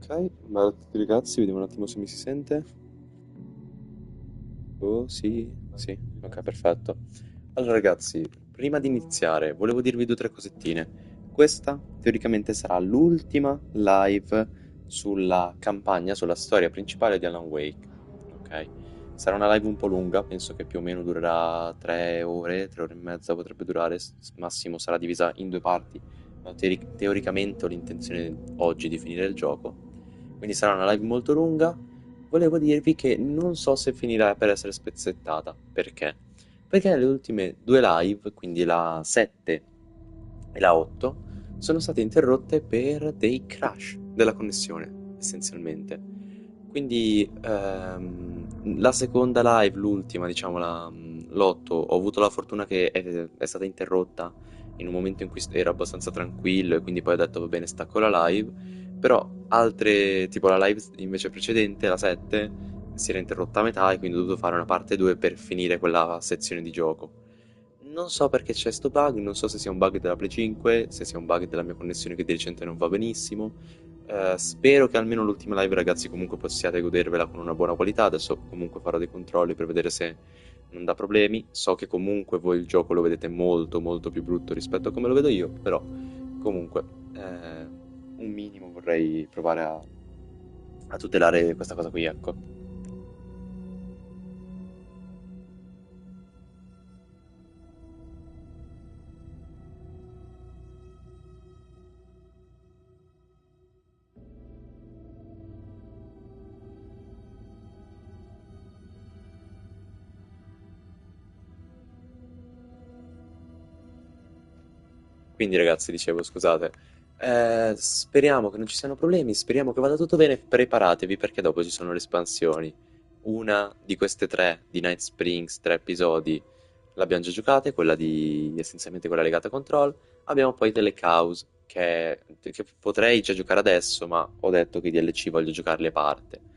Ok, ma a tutti ragazzi, vediamo un attimo se mi si sente. Oh, sì, sì, ok, perfetto. Allora ragazzi, prima di iniziare, volevo dirvi due o tre cosettine. Questa teoricamente sarà l'ultima live sulla campagna, sulla storia principale di Alan Wake. Ok? Sarà una live un po' lunga, penso che più o meno durerà 3 ore, 3 ore e mezza potrebbe durare, massimo sarà divisa in due parti. Ma teoricamente ho l'intenzione oggi di finire il gioco. Quindi sarà una live molto lunga. Volevo dirvi che non so se finirà per essere spezzettata. Perché? Perché le ultime due live, quindi la 7 e la 8, sono state interrotte per dei crash della connessione, essenzialmente. Quindi la seconda live, l'ultima, diciamo l'8, ho avuto la fortuna che è stata interrotta in un momento in cui ero abbastanza tranquillo e quindi poi ho detto va bene, stacco la live. Però altre, tipo la live invece precedente, la 7, si era interrotta a metà e quindi ho dovuto fare una parte 2 per finire quella sezione di gioco. Non so perché c'è sto bug, non so se sia un bug della Play 5, se sia un bug della mia connessione che di recente non va benissimo. Spero che almeno l'ultima live, ragazzi, comunque possiate godervela con una buona qualità. Adesso comunque farò dei controlli per vedere se non dà problemi. So che comunque voi il gioco lo vedete molto molto più brutto rispetto a come lo vedo io, però comunque un minimo vorrei provare a tutelare questa cosa qui, ecco. Quindi ragazzi, dicevo, scusate, speriamo che non ci siano problemi, speriamo che vada tutto bene, preparatevi perché dopo ci sono le espansioni. Una di queste tre, di Night Springs, 3 episodi, l'abbiamo già giocate, quella di essenzialmente quella legata a Control. Abbiamo poi delle Chaos, che potrei già giocare adesso, ma ho detto che i DLC voglio giocarli a parte.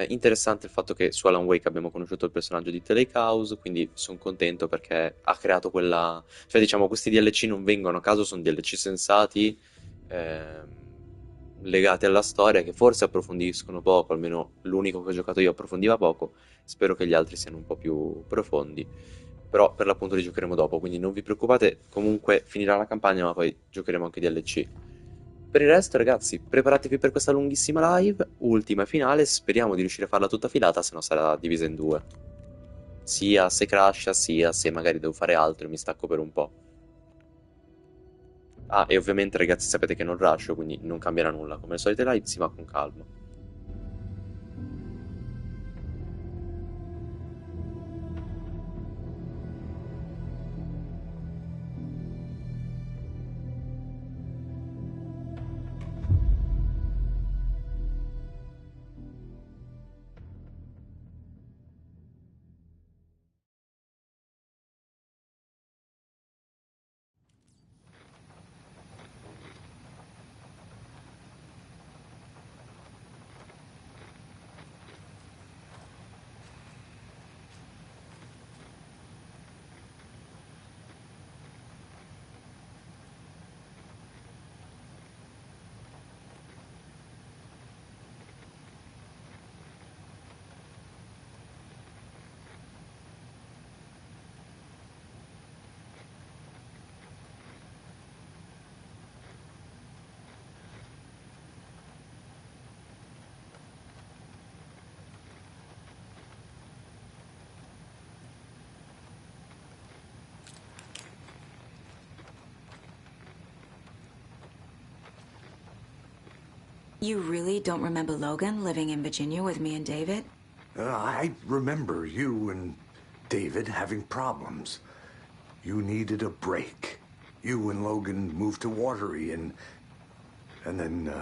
Interessante il fatto che su Alan Wake abbiamo conosciuto il personaggio di Tele Chaos, quindi sono contento perché ha creato quella, cioè, diciamo, questi DLC non vengono a caso, sono DLC sensati, ehm, legati alla storia, che forse approfondiscono poco, almeno l'unico che ho giocato io approfondiva poco. Spero che gli altri siano un po' più profondi. Però per l'appunto li giocheremo dopo, quindi non vi preoccupate, comunque finirà la campagna, ma poi giocheremo anche DLC. Per il resto, ragazzi, preparatevi per questa lunghissima live, ultima e finale, speriamo di riuscire a farla tutta filata, se no sarà divisa in due. Sia se crasha, sia se magari devo fare altro e mi stacco per un po'. Ah, e ovviamente ragazzi sapete che non rusho, quindi non cambierà nulla. Come al solito live si va con calma. You really don't remember Logan living in Virginia with me and David? I remember you and David having problems. You needed a break. You and Logan moved to Watery and then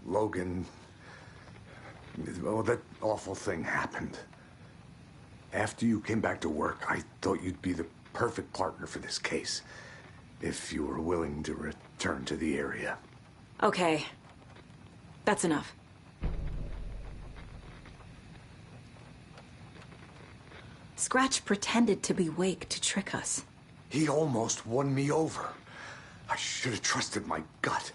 Logan, well, that awful thing happened. After you came back to work, I thought you'd be the perfect partner for this case, if you were willing to return to the area. Okay. That's enough. Scratch pretended to be Wake to trick us. He almost won me over. I should have trusted my gut.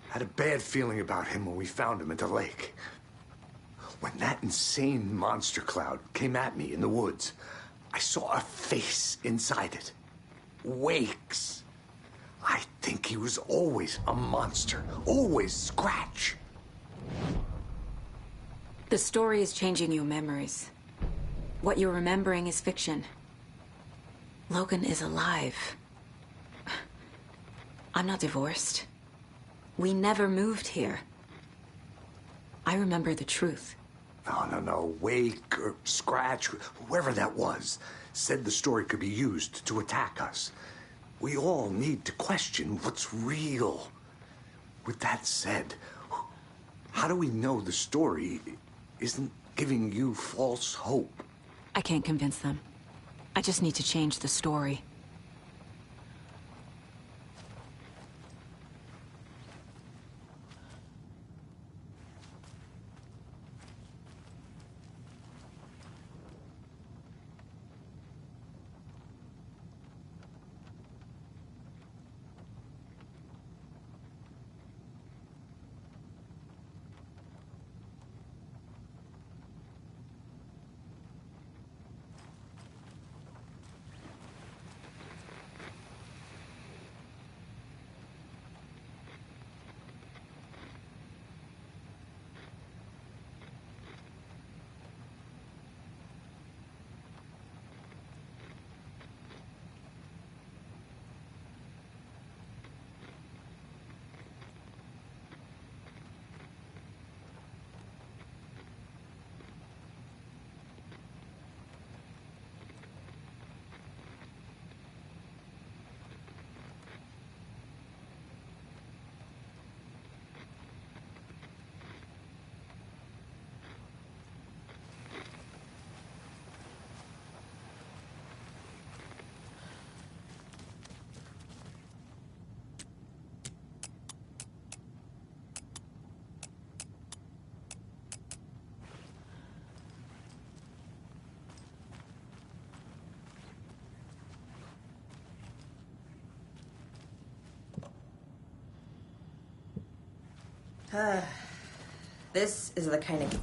Had a bad feeling about him when we found him at the lake. When that insane monster cloud came at me in the woods, I saw a face inside it. Wakes. I think he was always a monster. Always Scratch. The story is changing your memories. What you're remembering is fiction. Logan is alive. I'm not divorced. We never moved here. I remember the truth. No. Wake or Scratch, whoever that was, said the story could be used to attack us. We all need to question what's real. With that said, how do we know the story isn't giving you false hope? I can't convince them. I just need to change the story. This is the kind of...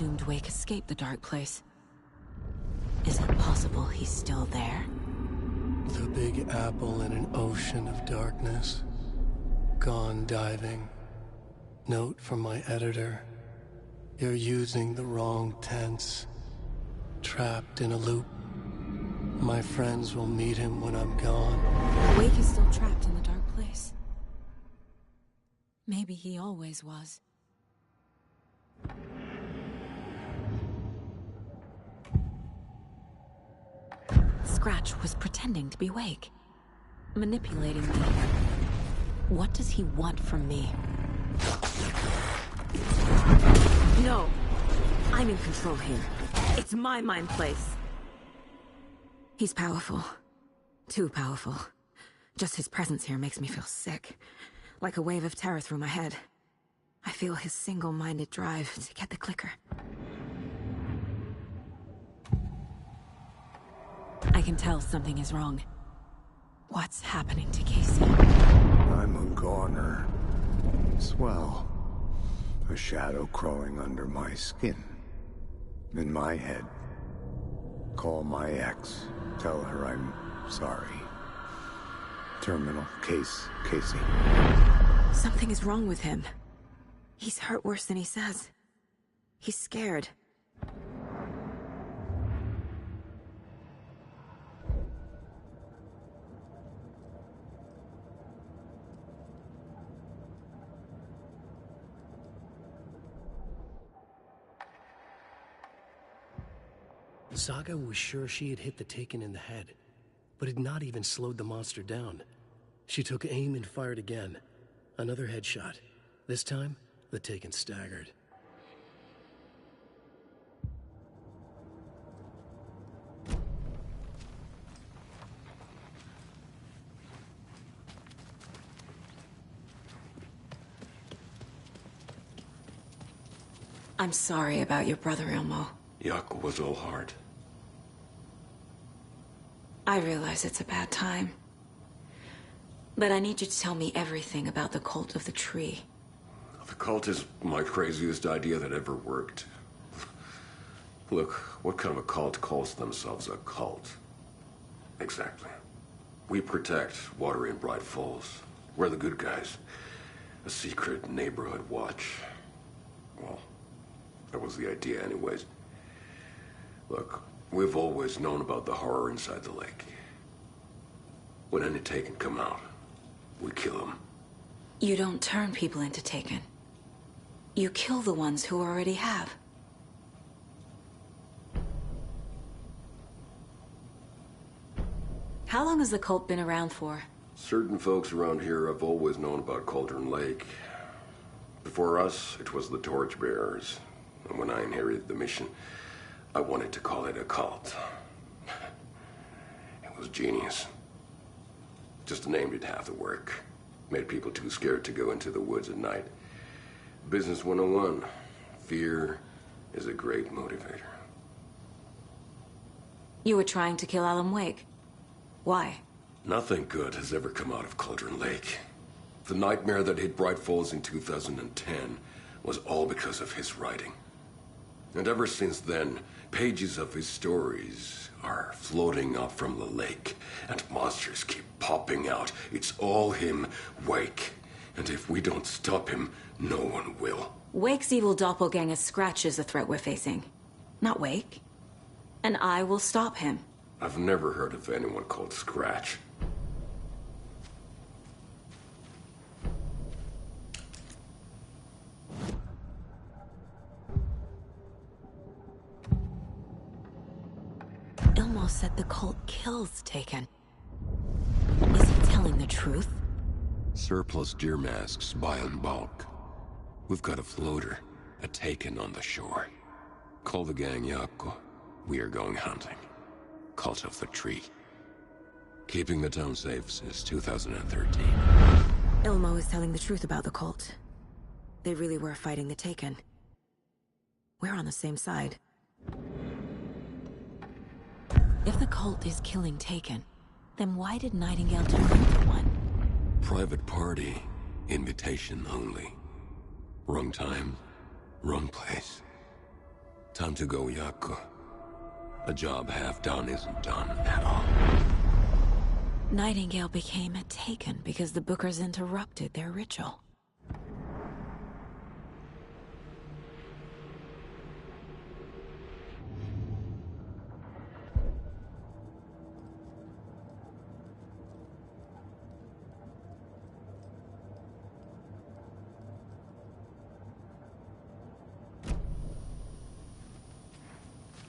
assumed Wake escaped the dark place. Is it possible he's still there? The Big Apple in an ocean of darkness. Gone diving. Note from my editor. You're using the wrong tense. Trapped in a loop. My friends will meet him when I'm gone. Wake is still trapped in the dark place. Maybe he always was. Scratch was pretending to be Wake. Manipulating me. What does he want from me? No! I'm in control here. It's my mind place. He's powerful. Too powerful. Just his presence here makes me feel sick. Like a wave of terror through my head. I feel his single-minded drive to get the clicker. I can tell something is wrong. What's happening to Casey? I'm a goner. Swell. A shadow crawling under my skin. In my head. Call my ex. Tell her I'm sorry. Terminal case, Casey. Something is wrong with him. He's hurt worse than he says. He's scared. Saga was sure she had hit the Taken in the head, but had not even slowed the monster down. She took aim and fired again. Another headshot. This time, the Taken staggered. I'm sorry about your brother, Ilmo. Jaakko was all heart. I realize it's a bad time. But I need you to tell me everything about the Cult of the Tree. The cult is my craziest idea that ever worked. Look, what kind of a cult calls themselves a cult? Exactly. We protect Water in Bright Falls. We're the good guys. A secret neighborhood watch. Well, that was the idea anyways. Look, we've always known about the horror inside the lake. When any Taken come out, we kill them. You don't turn people into Taken. You kill the ones who already have. How long has the cult been around for? Certain folks around here have always known about Cauldron Lake. Before us, it was the Torchbearers. And when I inherited the mission, I wanted to call it a cult. It was genius. Just a name did half the work. Made people too scared to go into the woods at night. Business 101. Fear is a great motivator. You were trying to kill Alan Wake. Why? Nothing good has ever come out of Cauldron Lake. The nightmare that hit Bright Falls in 2010 was all because of his writing. And ever since then, pages of his stories are floating up from the lake, and monsters keep popping out. It's all him, Wake. And if we don't stop him, no one will. Wake's evil doppelganger Scratch is the threat we're facing, not Wake. And I will stop him. I've never heard of anyone called Scratch. Ilmo said the cult kills Taken. Is he telling the truth? Surplus deer masks buy in bulk. We've got a floater, a Taken on the shore. Call the gang Jaakko. We are going hunting. Cult of the Tree. Keeping the town safe since 2013. Ilmo is telling the truth about the cult. They really were fighting the Taken. We're on the same side. If the cult is killing Taken, then why did Nightingale turn into one? Private party. Invitation only. Wrong time, wrong place. Time to go, Yaku. A job half done isn't done at all. Nightingale became a Taken because the Bookers interrupted their ritual.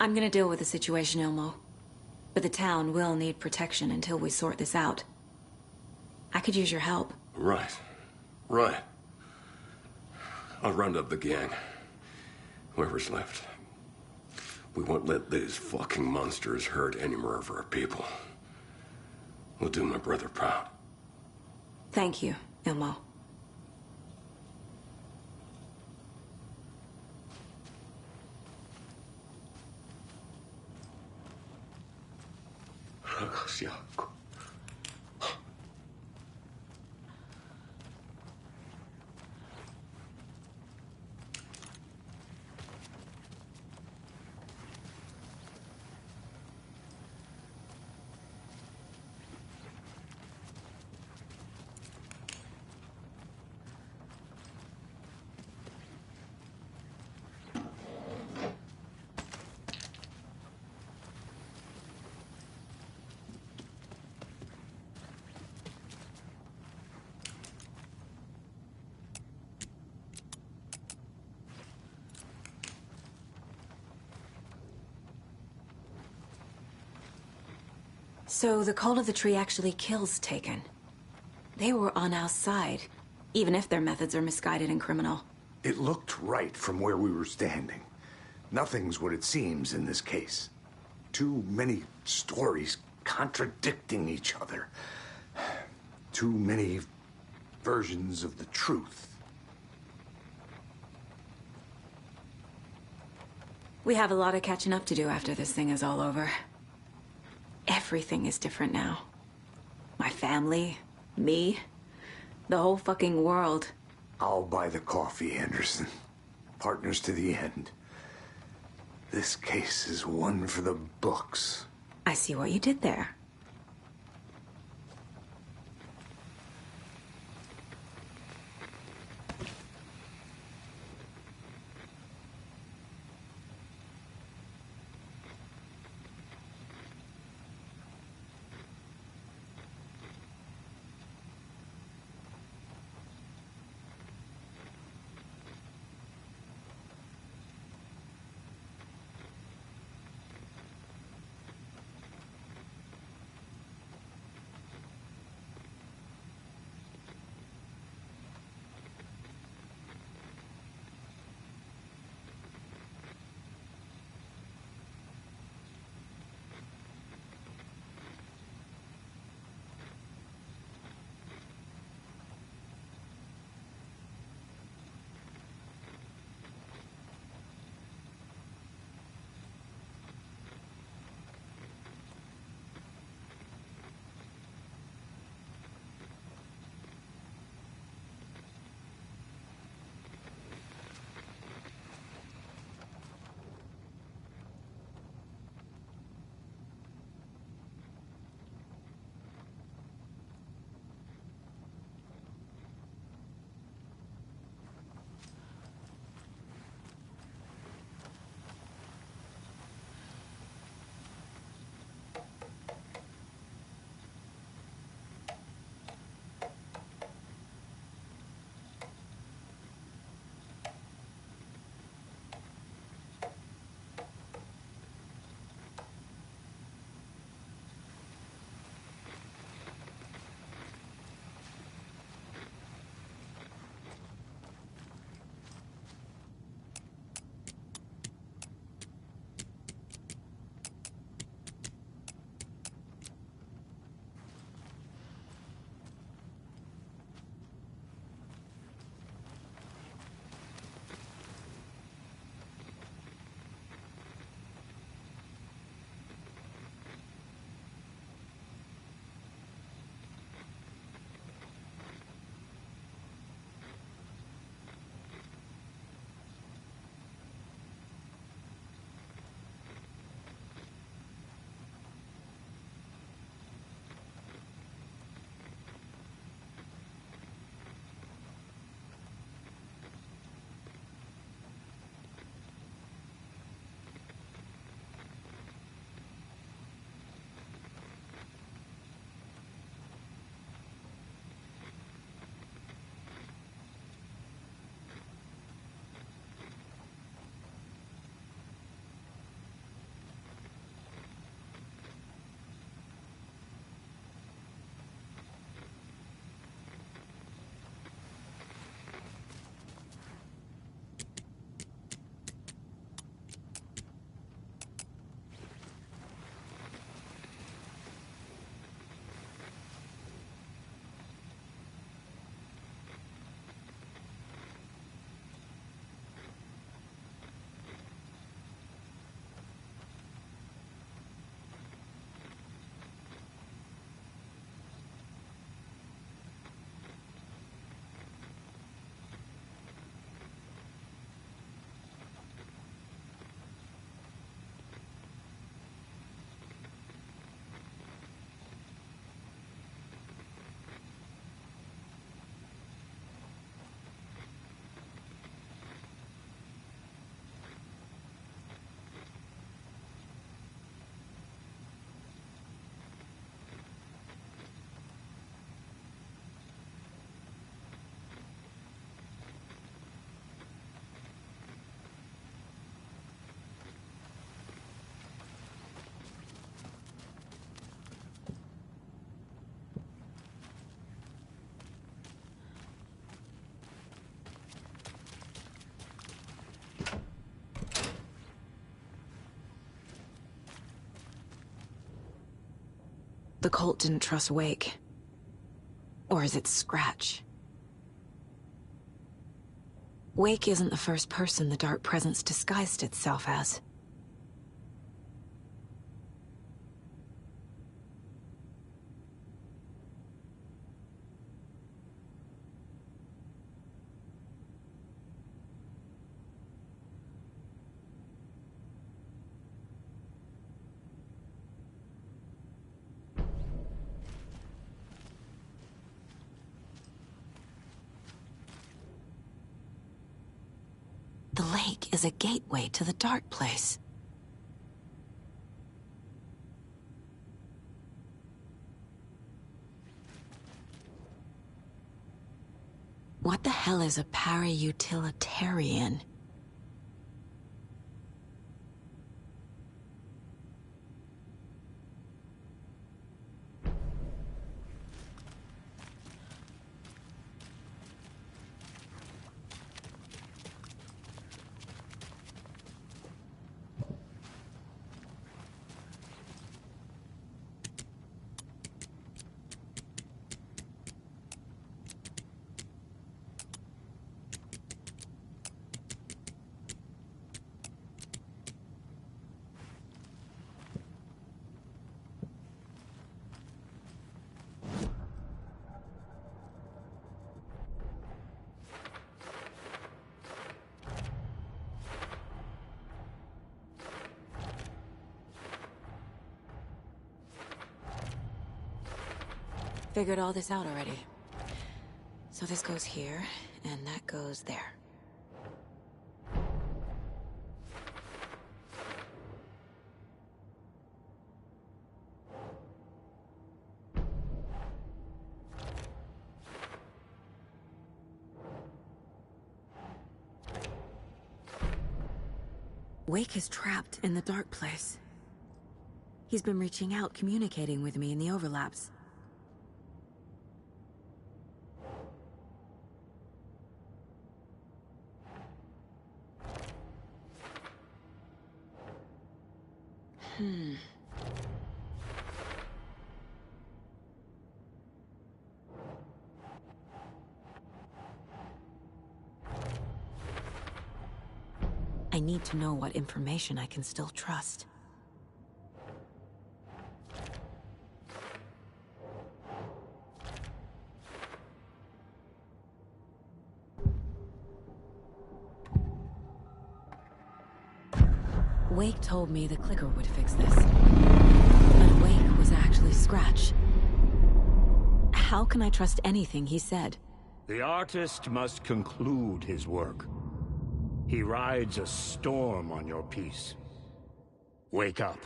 I'm gonna deal with the situation, Ilmo. But the town will need protection until we sort this out. I could use your help. Right. Right. I'll round up the gang. Whoever's left. We won't let these fucking monsters hurt any more of our people. We'll do my brother proud. Thank you, Ilmo. Yaku. So the Cult of the Tree actually kills Taken. They were on our side, even if their methods are misguided and criminal. It looked right from where we were standing. Nothing's what it seems in this case. Too many stories contradicting each other. Too many versions of the truth. We have a lot of catching up to do after this thing is all over. Everything is different now. My family, me, the whole fucking world. I'll buy the coffee, Anderson. Partners to the end. This case is one for the books. I see what you did there. The cult didn't trust Wake. Or is it Scratch? Wake isn't the first person the Dark Presence disguised itself as. The lake is a gateway to the dark place. What the hell is a para-utilitarian? Figured all this out already. So this goes here, and that goes there. Wake is trapped in the dark place. He's been reaching out, communicating with me in the overlaps. I need to know what information I can still trust. Wake told me the clicker would fix this. But Wake was actually Scratch. How can I trust anything he said? The artist must conclude his work. He rides a storm on your piece. Wake up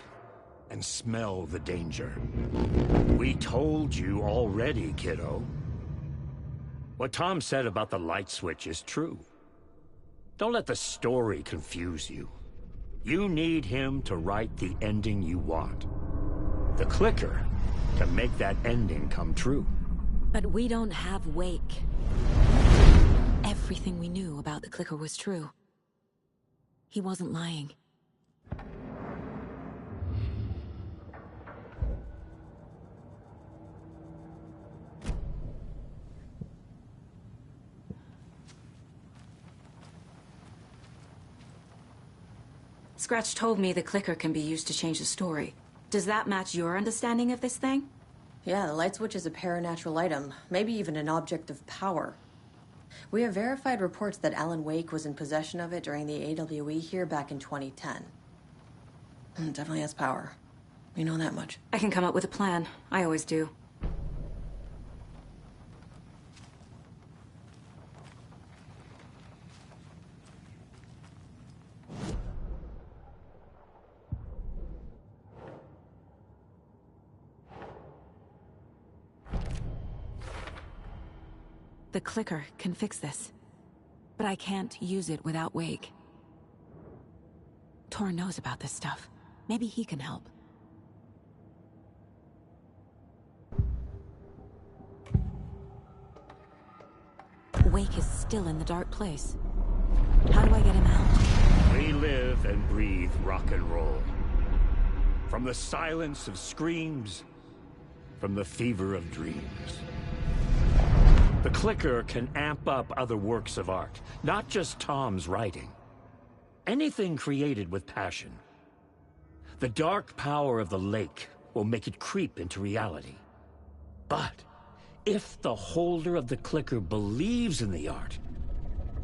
and smell the danger. We told you already, kiddo. What Tom said about the light switch is true. Don't let the story confuse you. You need him to write the ending you want. The clicker can make that ending come true. But we don't have Wake. Everything we knew about the clicker was true. He wasn't lying. Scratch told me the clicker can be used to change the story. Does that match your understanding of this thing? Yeah, the light switch is a paranatural item, maybe even an object of power. We have verified reports that Alan Wake was in possession of it during the AWE here back in 2010. It definitely has power. You know that much. I can come up with a plan. I always do. The clicker can fix this. But I can't use it without Wake. Tor knows about this stuff. Maybe he can help. Wake is still in the dark place. How do I get him out? We live and breathe rock and roll. From the silence of screams from the fever of dreams. The clicker can amp up other works of art, not just Tom's writing. Anything created with passion. The dark power of the lake will make it creep into reality. But if the holder of the clicker believes in the art,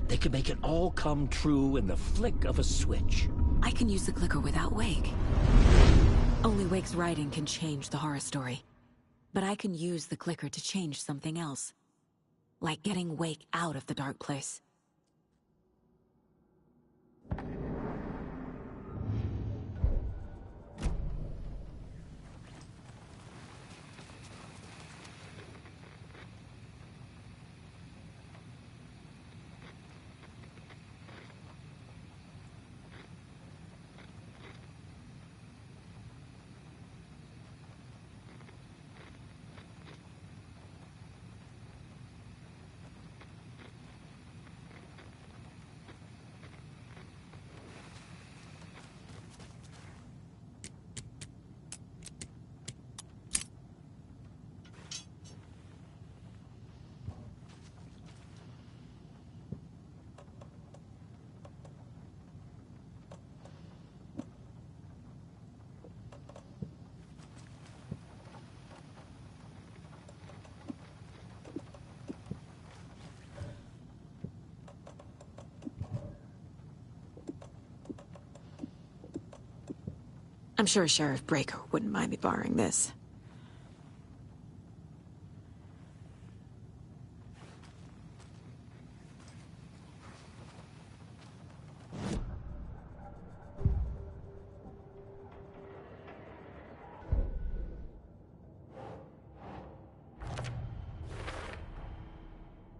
they can make it all come true in the flick of a switch. I can use the clicker without Wake. Only Wake's writing can change the horror story. But I can use the clicker to change something else. Like getting Wake out of the dark place. I'm sure Sheriff Breaker wouldn't mind me borrowing this.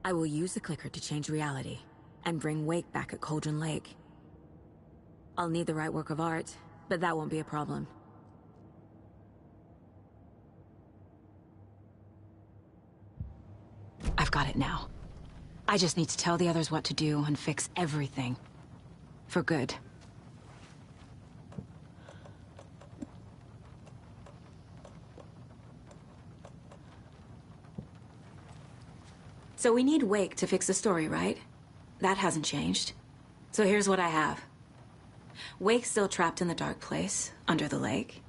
I will use the clicker to change reality and bring Wake back at Cauldron Lake. I'll need the right work of art, but that won't be a problem. I've got it now. I just need to tell the others what to do and fix everything. For good. So we need Wake to fix the story, right? That hasn't changed. So here's what I have. Wake's still trapped in the dark place, under the lake.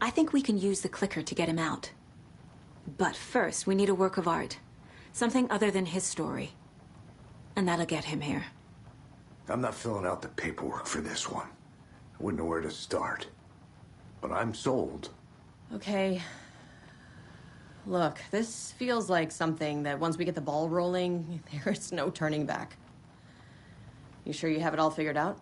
I think we can use the clicker to get him out. But first, we need a work of art. Something other than his story. And that'll get him here. I'm not filling out the paperwork for this one. I wouldn't know where to start. But I'm sold. Okay. Look, this feels like something that once we get the ball rolling, there's no turning back. You sure you have it all figured out?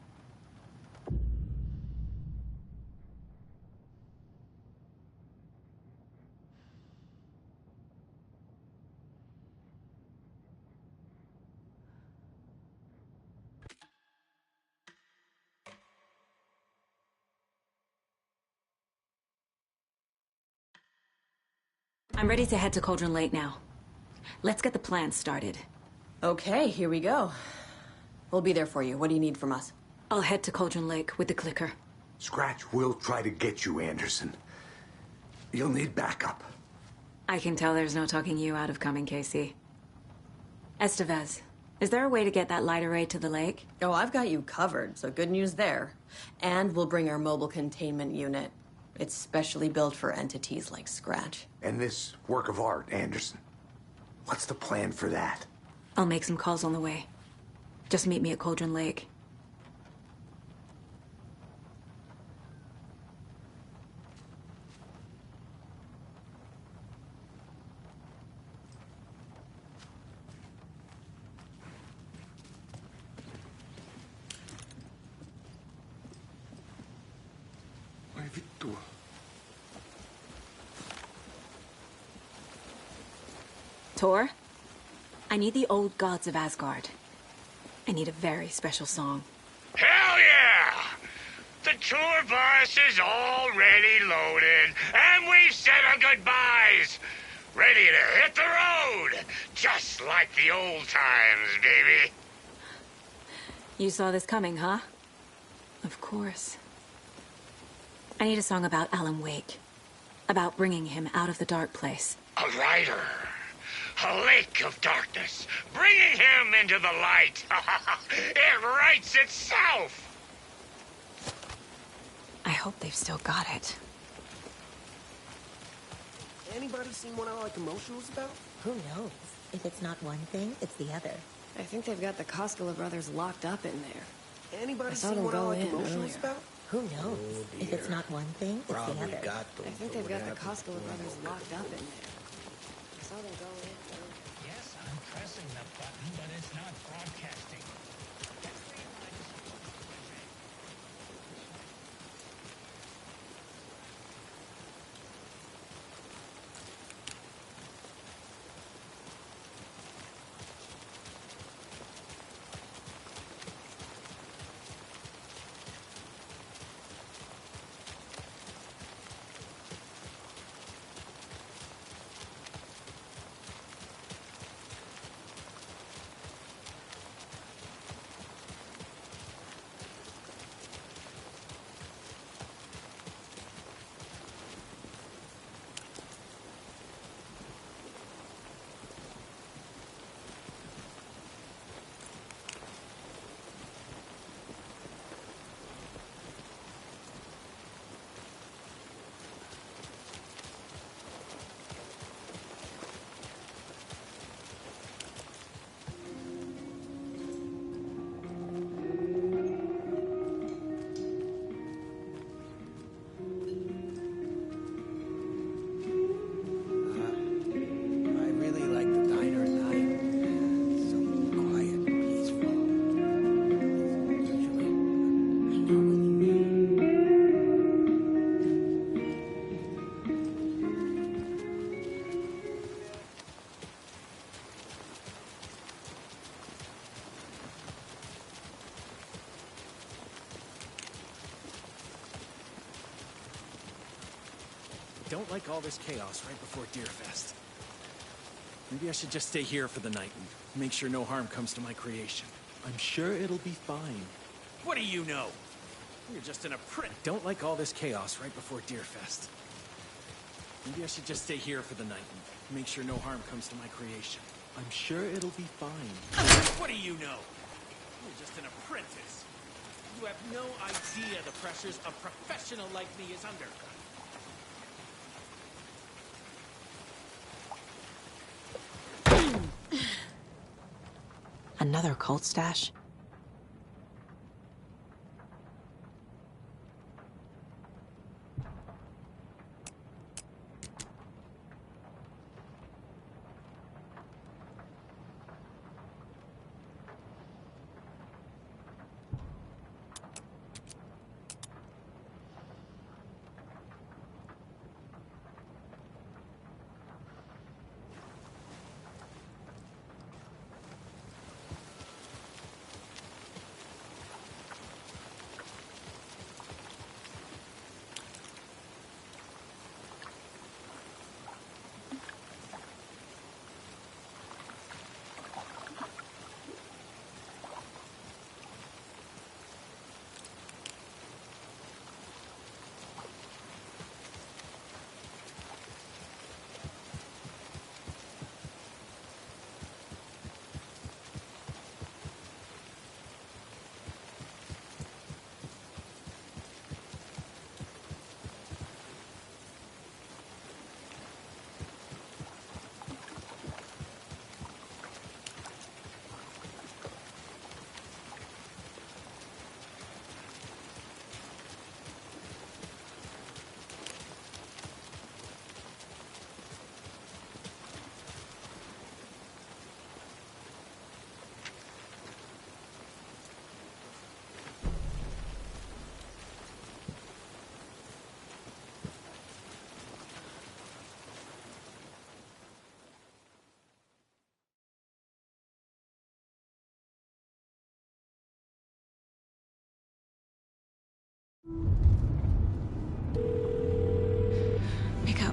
I'm ready to head to Cauldron Lake now. Let's get the plan started. Okay, here we go. We'll be there for you. What do you need from us? I'll head to Cauldron Lake with the clicker. Scratch will try to get you, Anderson. You'll need backup. I can tell there's no talking you out of coming, Casey. Estevez, is there a way to get that light array to the lake? Oh, I've got you covered, so good news there. And we'll bring our mobile containment unit. It's specially built for entities like Scratch. And this work of art, Anderson. What's the plan for that? I'll make some calls on the way. Just meet me at Cauldron Lake. Ai vittu. Tor, I need the old gods of Asgard. I need a very special song. Hell yeah! The tour bus is already loaded, and we've said our goodbyes. Ready to hit the road, just like the old times, baby. You saw this coming, huh? Of course. I need a song about Alan Wake. about bringing him out of the dark place. A rider. A lake of darkness. Bringing him into the light. It writes itself. I hope they've still got it. Anybody seen what Allied Commotion was about? Who knows? If it's not one thing, it's the other. I think they've got the Koskela brothers locked up in there. Anybody saw seen them what go Allied in Commotion was earlier. about? Who knows? If it's not one thing, it's the Probably other. got them. I think they've got the Koskela brothers locked up in there. I saw them go in earlier. Yes, I'm pressing the button, but it's not broadcasting. I really like the diner at night. So quiet and peaceful. Usually, I know what you mean. Don't like all this chaos right before Deerfest. Maybe I should just stay here for the night and make sure no harm comes to my creation. I'm sure it'll be fine. What do you know? You're just an apprentice. Don't like all this chaos right before Deerfest. Maybe I should just stay here for the night and make sure no harm comes to my creation. I'm sure it'll be fine. What do you know? You're just an apprentice. You have no idea the pressures a professional like me is under. Another cult stash?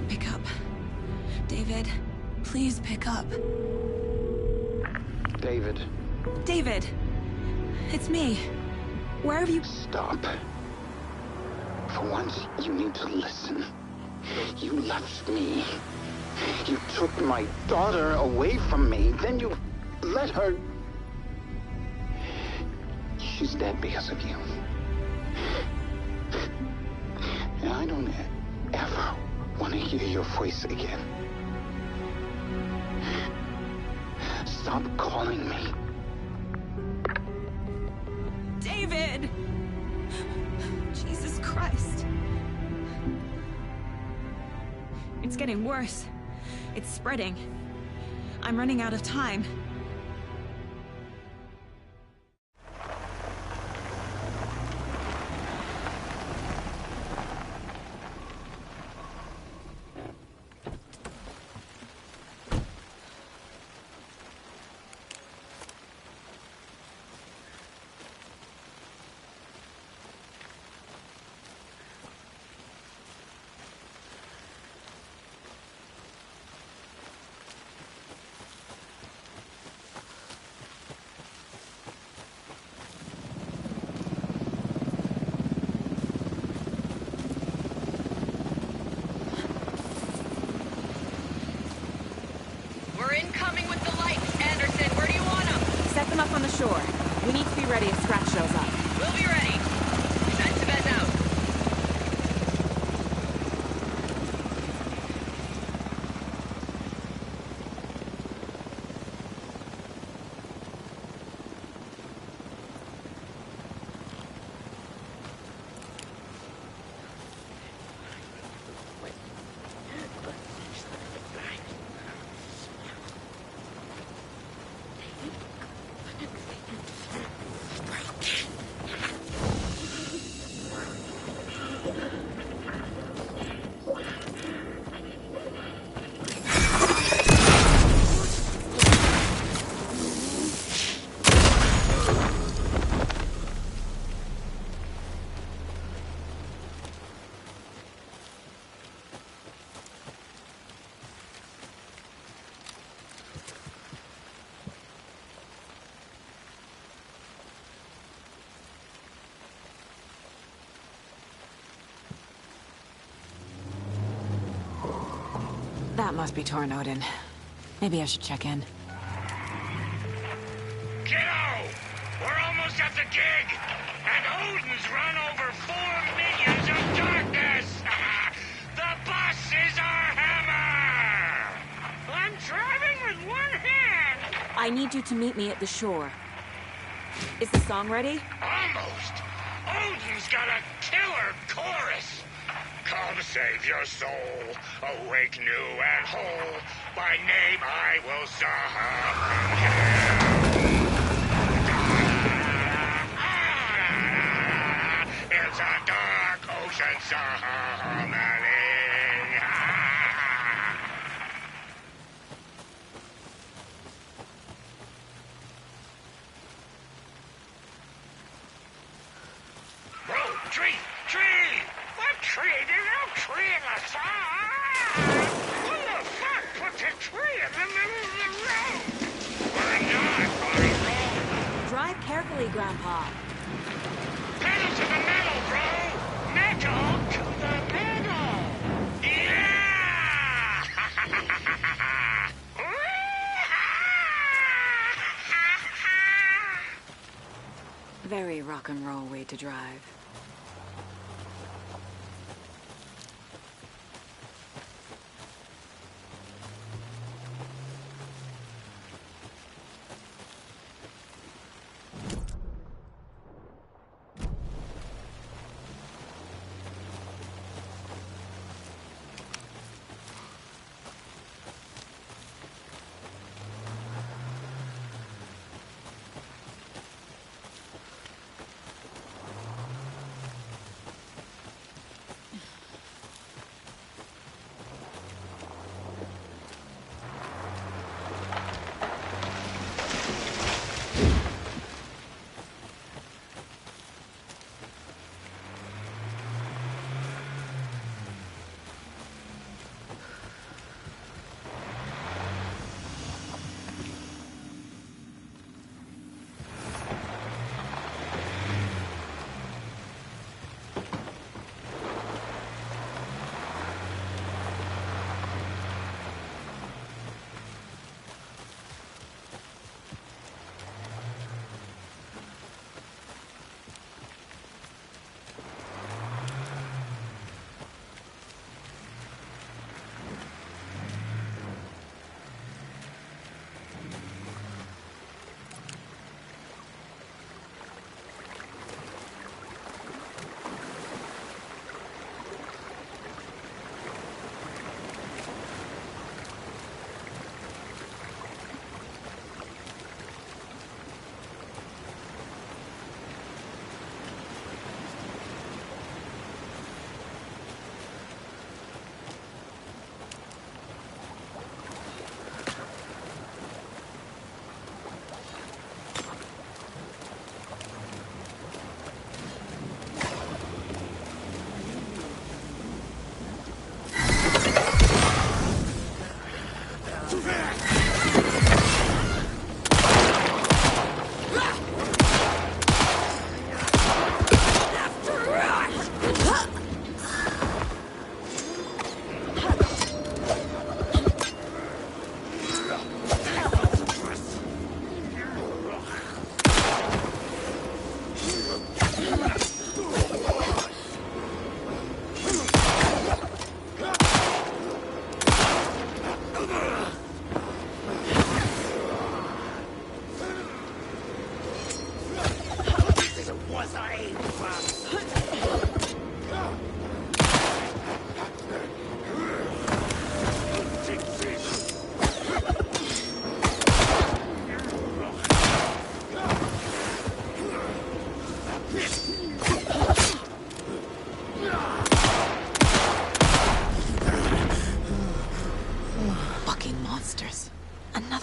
Pick up. David, please pick up. David. David! It's me. Where have you... Stop. For once, you need to listen. You left me. You took my daughter away from me. Then you let her... She's dead because of you. And I don't ever want to hear your voice again. Stop calling me. David! Jesus Christ. It's getting worse. It's spreading. I'm running out of time. Up on the shore. We need to be ready if Scratch shows up. We'll be ready. Send Tibet out. That must be Torn Odin. Maybe I should check in. Kiddo! We're almost at the gig! And Odin's run over 4 minions of darkness! The bus is our hammer! I'm driving with one hand! I need you to meet me at the shore. Is the song ready? Almost! Odin's got a killer chorus! Come save your soul, awake new and whole. By name I will summon him. It's a dark ocean summoning. Bro, tree! What tree? There's no tree in the side! Who the fuck puts a tree in the middle of the road? We're not on a road! Drive carefully, Grandpa. Pedal to the metal, bro! Metal to the pedal! Yeah! Very rock and roll way to drive.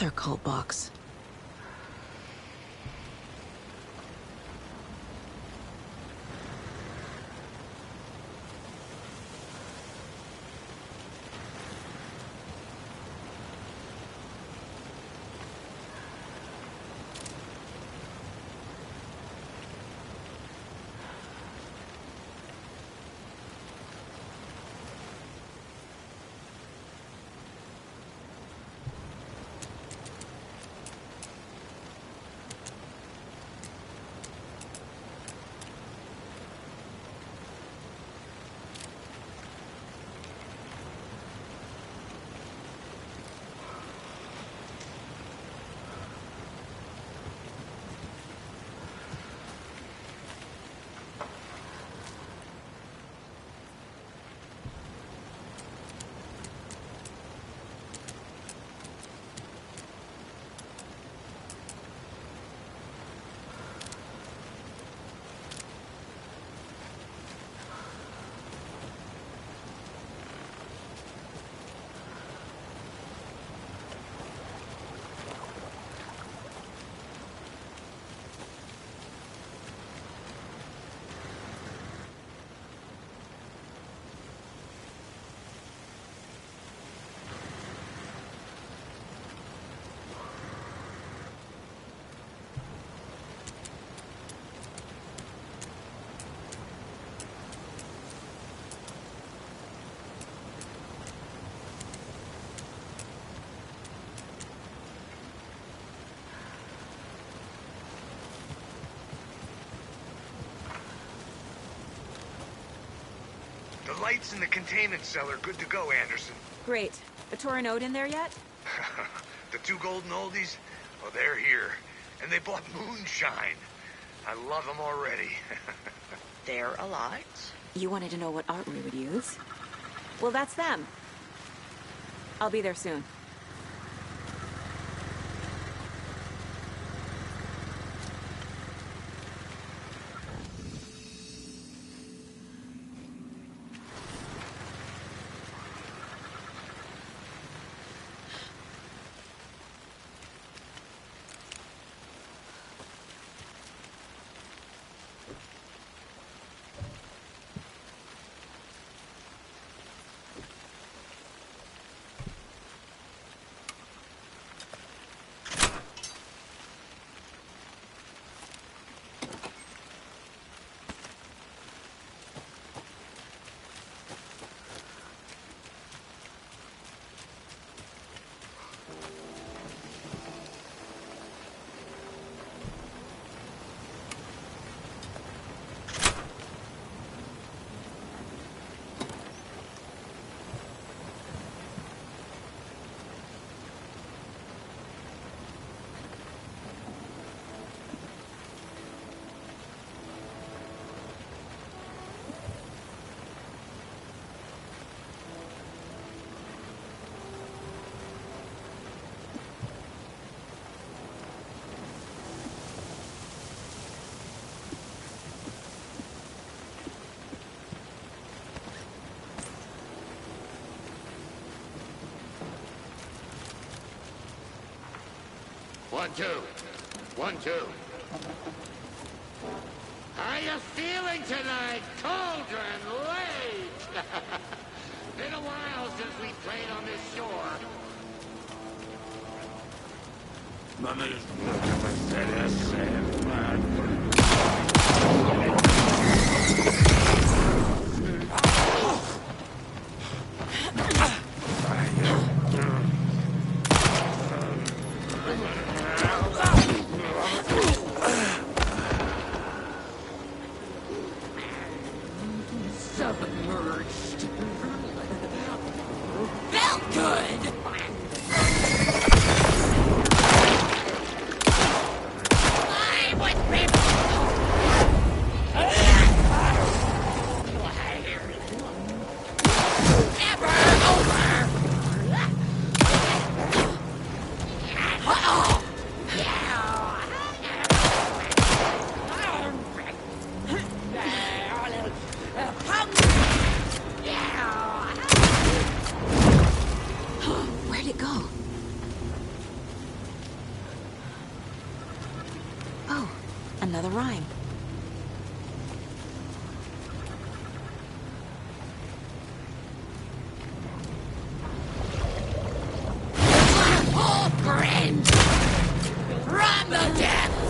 Another cult box. The lights in the containment cell are good to go, Anderson. Great. A Torinode in there yet? The two golden oldies? Oh, they're here. And they bought moonshine. I love them already. They're a lot. You wanted to know what art we would use? Well, that's them. I'll be there soon. One, two. 1, 2. How you feeling tonight, Cauldron Lake? Been a while since we played on this shore. Submerged. Felt good! Fly with me! Never over! rhyme. Oh, friend! From the depths!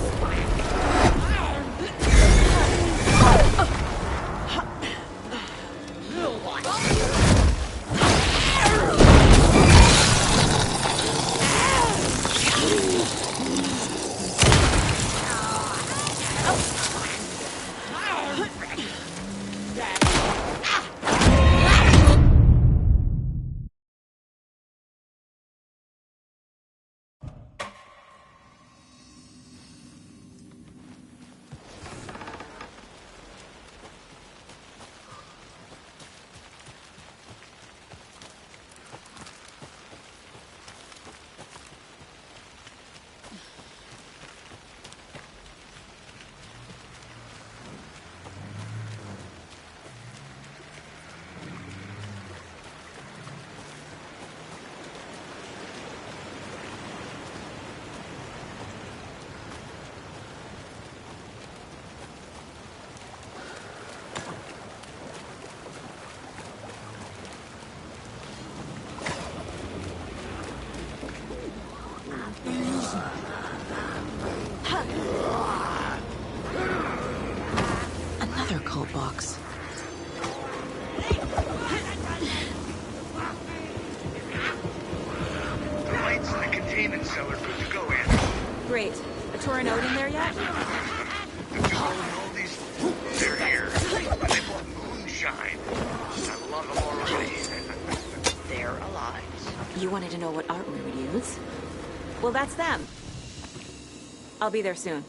Another cult box. The lights in the containment cellar good to go, Andy. Great. A Torinode in there yet? The two golden oldies, they're here. And they bought moonshine. I love them already. They're alive. You wanted to know what art we would use? Well, that's them. I'll be there soon.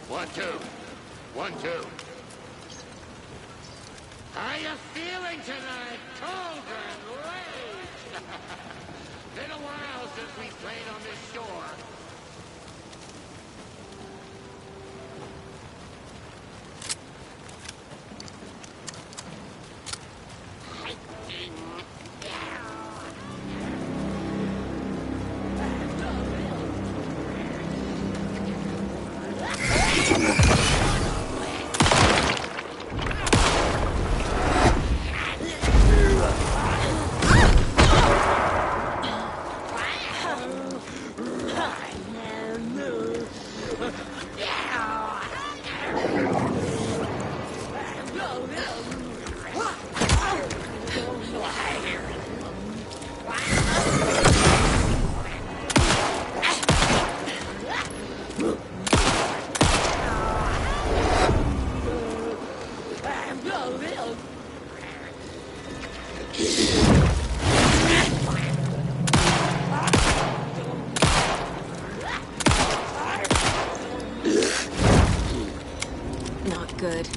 One, two. 1, 2. How you feeling tonight, children? Rage! Been a while since we played on this shore. Not good.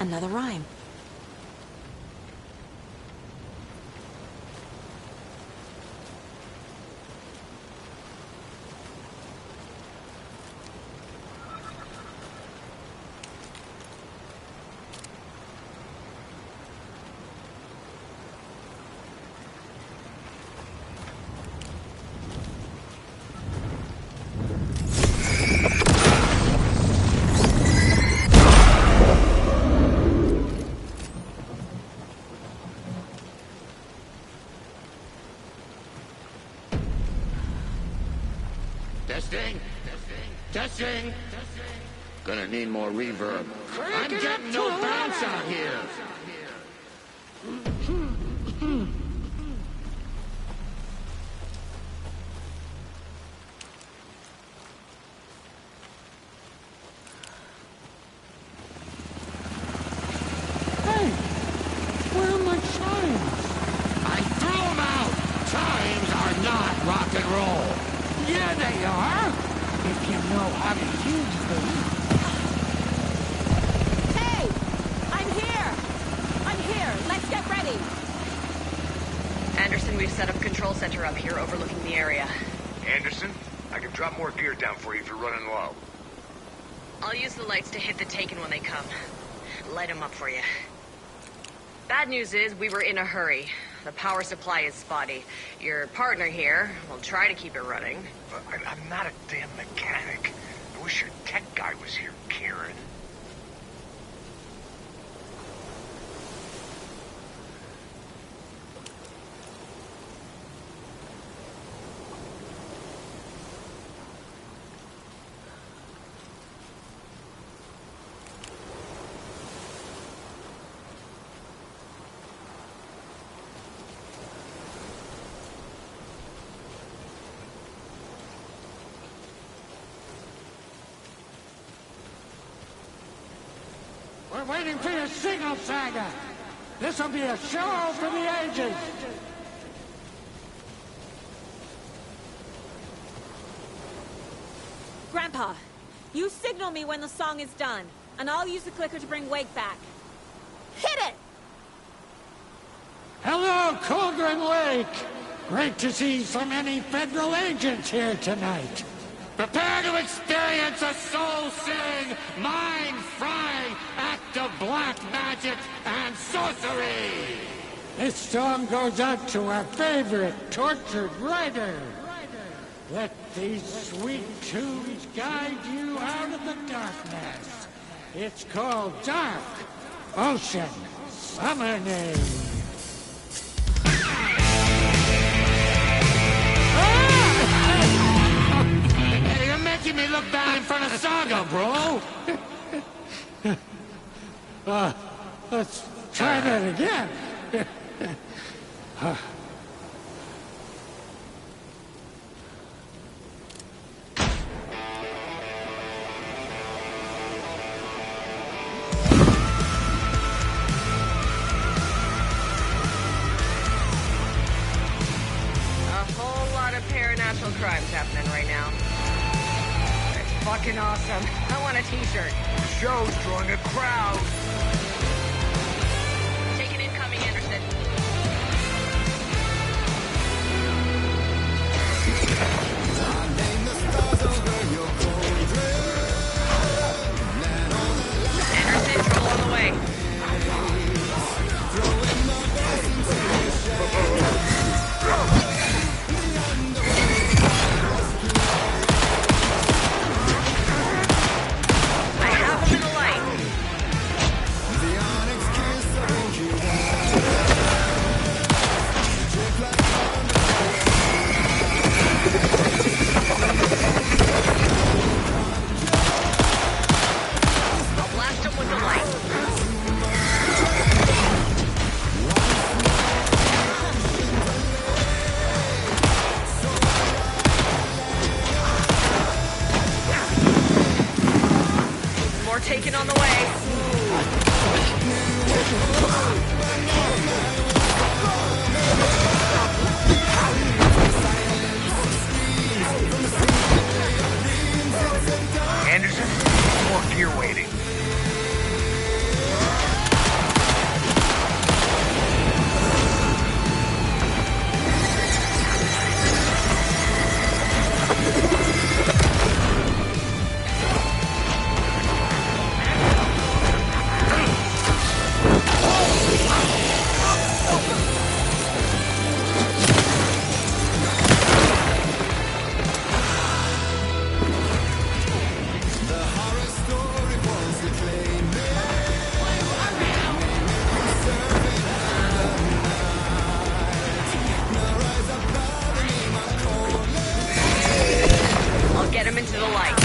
Another rhyme. Testing. Testing. Gonna need more reverb. I'm getting no bounce out here. Hey, where are my chimes? I threw them out. Chimes are not rock and roll. Yeah, they are. If you know how to use them. Hey! I'm here! I'm here! Let's get ready! Anderson, we've set up a control center up here overlooking the area. Anderson, I can drop more gear down for you if you're running low. I'll use the lights to hit the Taken when they come. Light them up for you. Bad news is, we were in a hurry. The power supply is spotty. Your partner here will try to keep it running. I'm not a damn mechanic. I wish your tech guy was here, Karen. We're waiting for your signal, Saga. This'll be a show for the ages. Grandpa, you signal me when the song is done, and I'll use the clicker to bring Wake back. Hit it! Hello, Colgrim Lake. Great to see so many federal agents here tonight. Prepare to experience a soul-searing, mind-frying act of black magic and sorcery! This song goes out to our favorite tortured writer. Let these sweet tunes guide you out of the darkness. It's called Dark Ocean Summoning. Making me look bad in front of Saga, bro! Let's try that again. A whole lot of paranatural crimes happening right now. Fucking awesome. I want a t-shirt. The show's drawing a crowd. Taking incoming, Anderson. Anderson, trouble on the way. Taken on the way. Anderson, more gear waiting. to the light.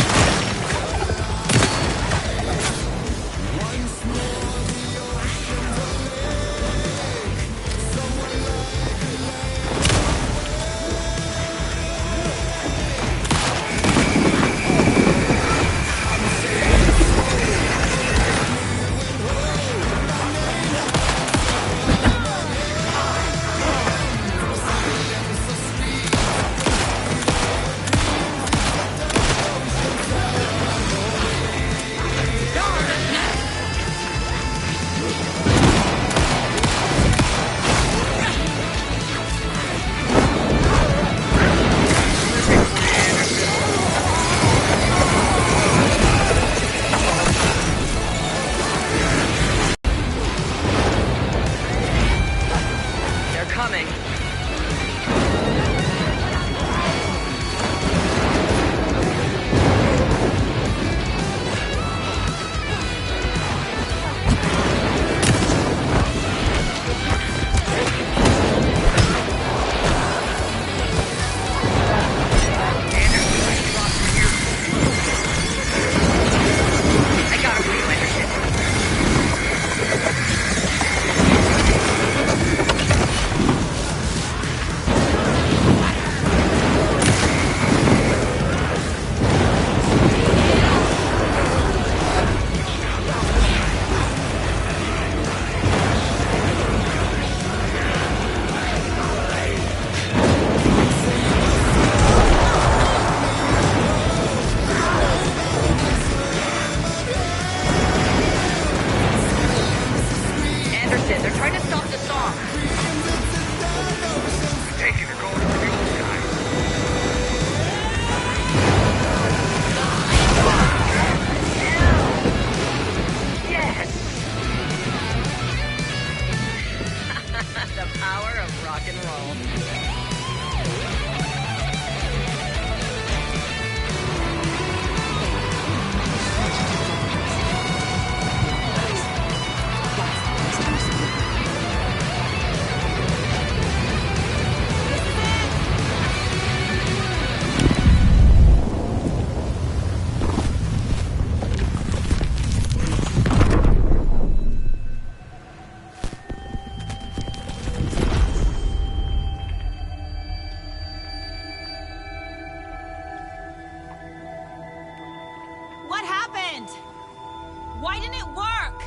Why didn't it work?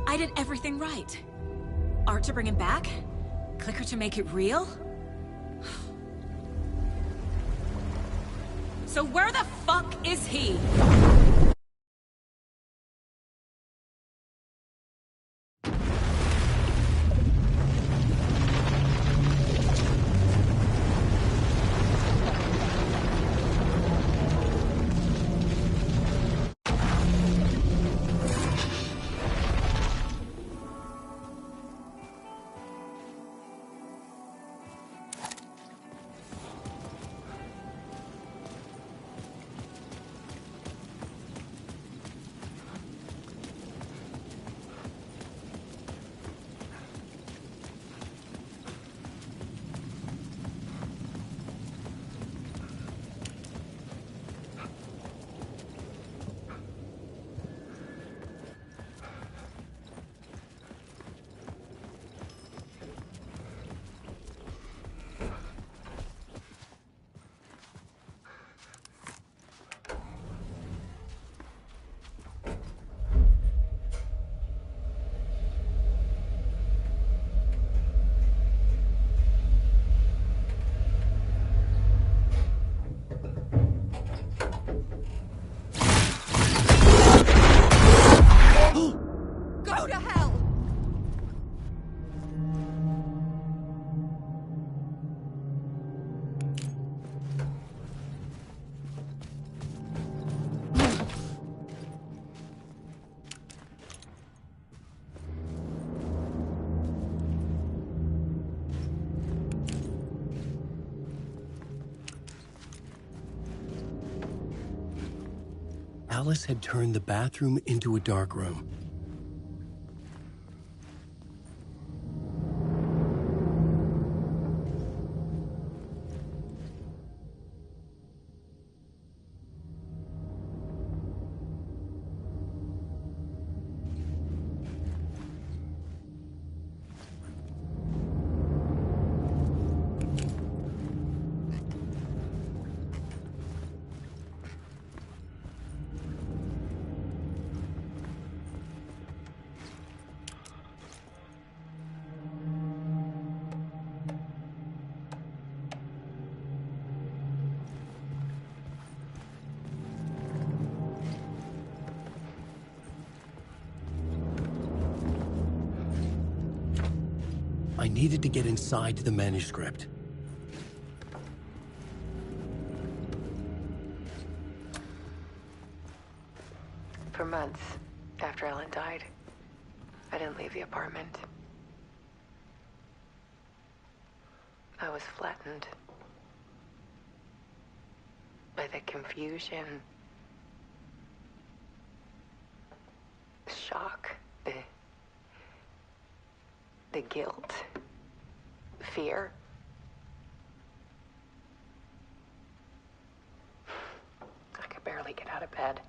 I did everything right. Art to bring him back? Clicker to make it real? So where the fuck is he? Go to hell! Alice had turned the bathroom into a dark room. needed to get inside the manuscript. For months after Ellen died, I didn't leave the apartment. I was flattened by the confusion, the shock, the guilt, fear. I could barely get out of bed.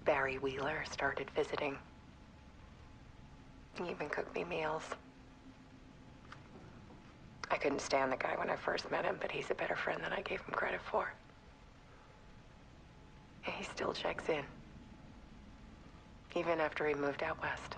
Barry Wheeler started visiting. He even cooked me meals. I couldn't stand the guy when I first met him, but he's a better friend than I gave him credit for. And he still checks in, even after he moved out west.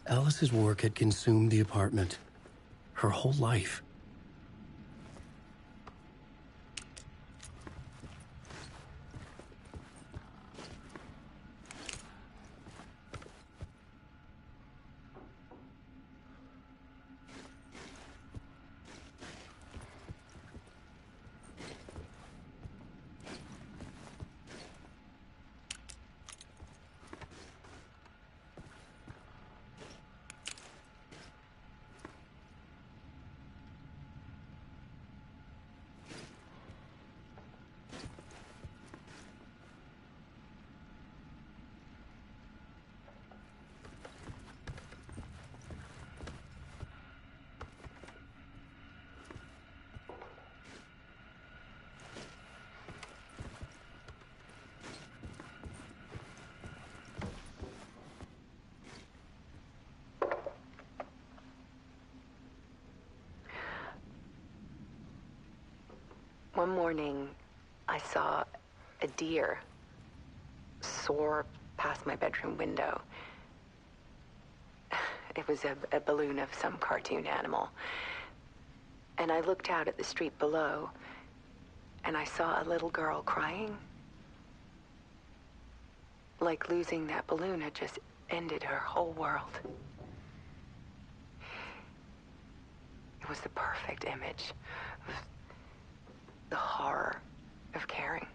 Alice's work had consumed the apartment. Her whole life. One morning, I saw a deer soar past my bedroom window. It was a balloon of some cartoon animal. And I looked out at the street below, and I saw a little girl crying. Like losing that balloon had just ended her whole world. It was the perfect image of the horror of caring.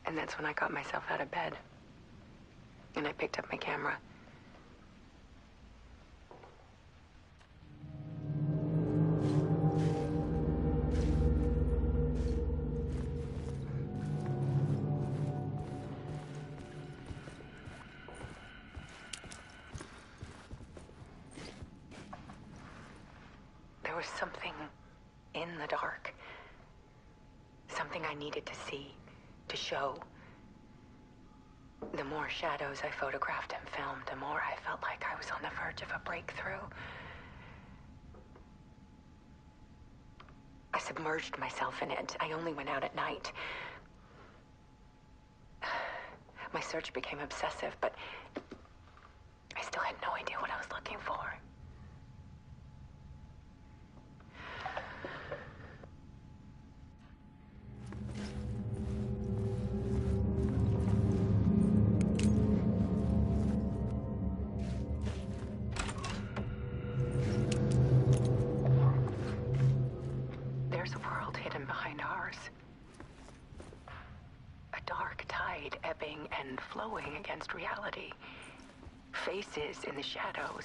And that's when I got myself out of bed. And I picked up my camera. There was something in the dark. Something I needed to see, to show. The more shadows I photographed and filmed, the more I felt like I was on the verge of a breakthrough. I submerged myself in it. I only went out at night. My search became obsessive, but I still had no idea what I was looking for. There's a world hidden behind ours. A dark tide ebbing and flowing against reality. Faces in the shadows.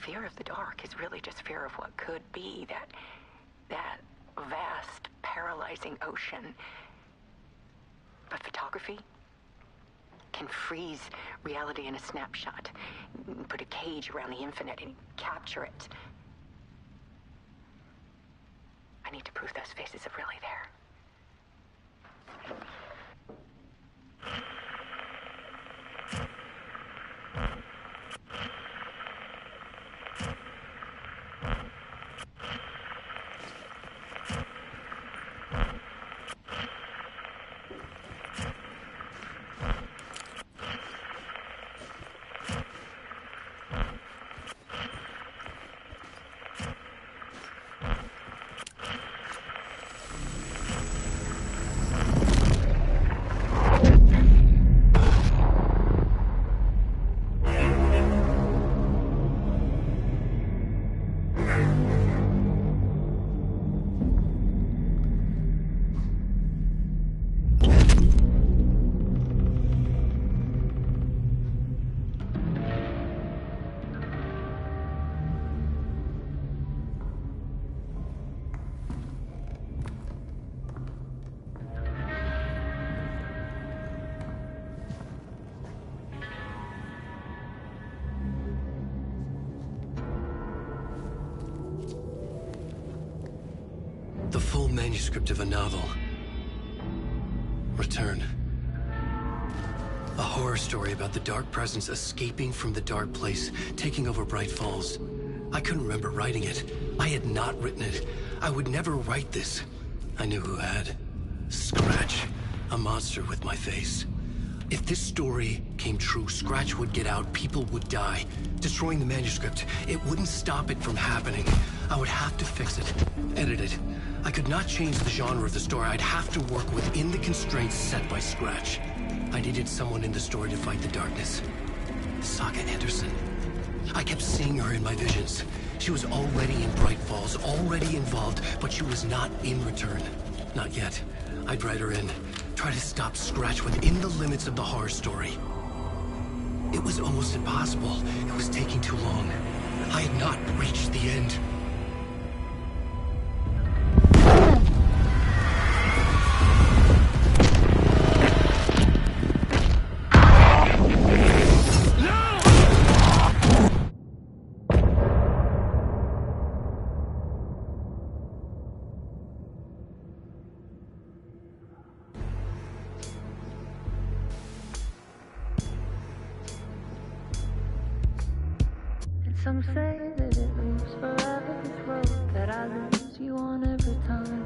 Fear of the dark is really just fear of what could be, that vast, paralyzing ocean. But photography can freeze reality in a snapshot, put a cage around the infinite and capture it. I need to prove those faces are really there. full manuscript of a novel. Return. A horror story about the dark presence escaping from the dark place, taking over Bright Falls. I couldn't remember writing it. I had not written it. I would never write this. I knew who had. Scratch. A monster with my face. If this story came true, Scratch would get out, people would die. Destroying the manuscript, it wouldn't stop it from happening. I would have to fix it, edit it. I could not change the genre of the story. I'd have to work within the constraints set by Scratch. I needed someone in the story to fight the darkness. Saga Anderson. I kept seeing her in my visions. She was already in Bright Falls, already involved, but she was not in Return. Not yet. I'd write her in. Try to stop Scratch within the limits of the horror story. It was almost impossible. It was taking too long. I had not reached the end. Some say that it moves forever, this road that I lose you on every time.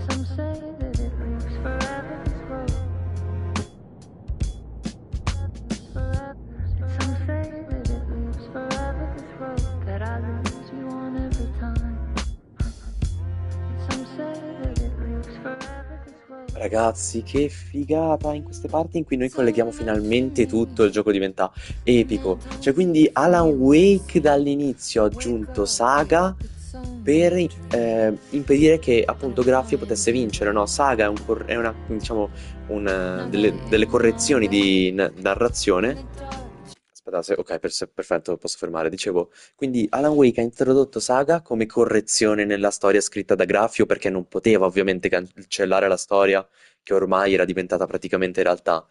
Some say that it moves forever, this road. Some say that it moves forever, this road that I lose you on every time. Some say that it moves forever, this road. Ragazzi, che figata in queste parti in cui noi colleghiamo finalmente tutto, il gioco diventa epico. Cioè, quindi Alan Wake dall'inizio ha aggiunto Saga per impedire che appunto Graffio potesse vincere, no? Saga è una, diciamo, delle correzioni di narrazione. Aspettate, ok, perfetto, posso fermare. Dicevo, quindi Alan Wake ha introdotto Saga come correzione nella storia scritta da Graffio perché non poteva ovviamente cancellare la storia che ormai era diventata praticamente realtà,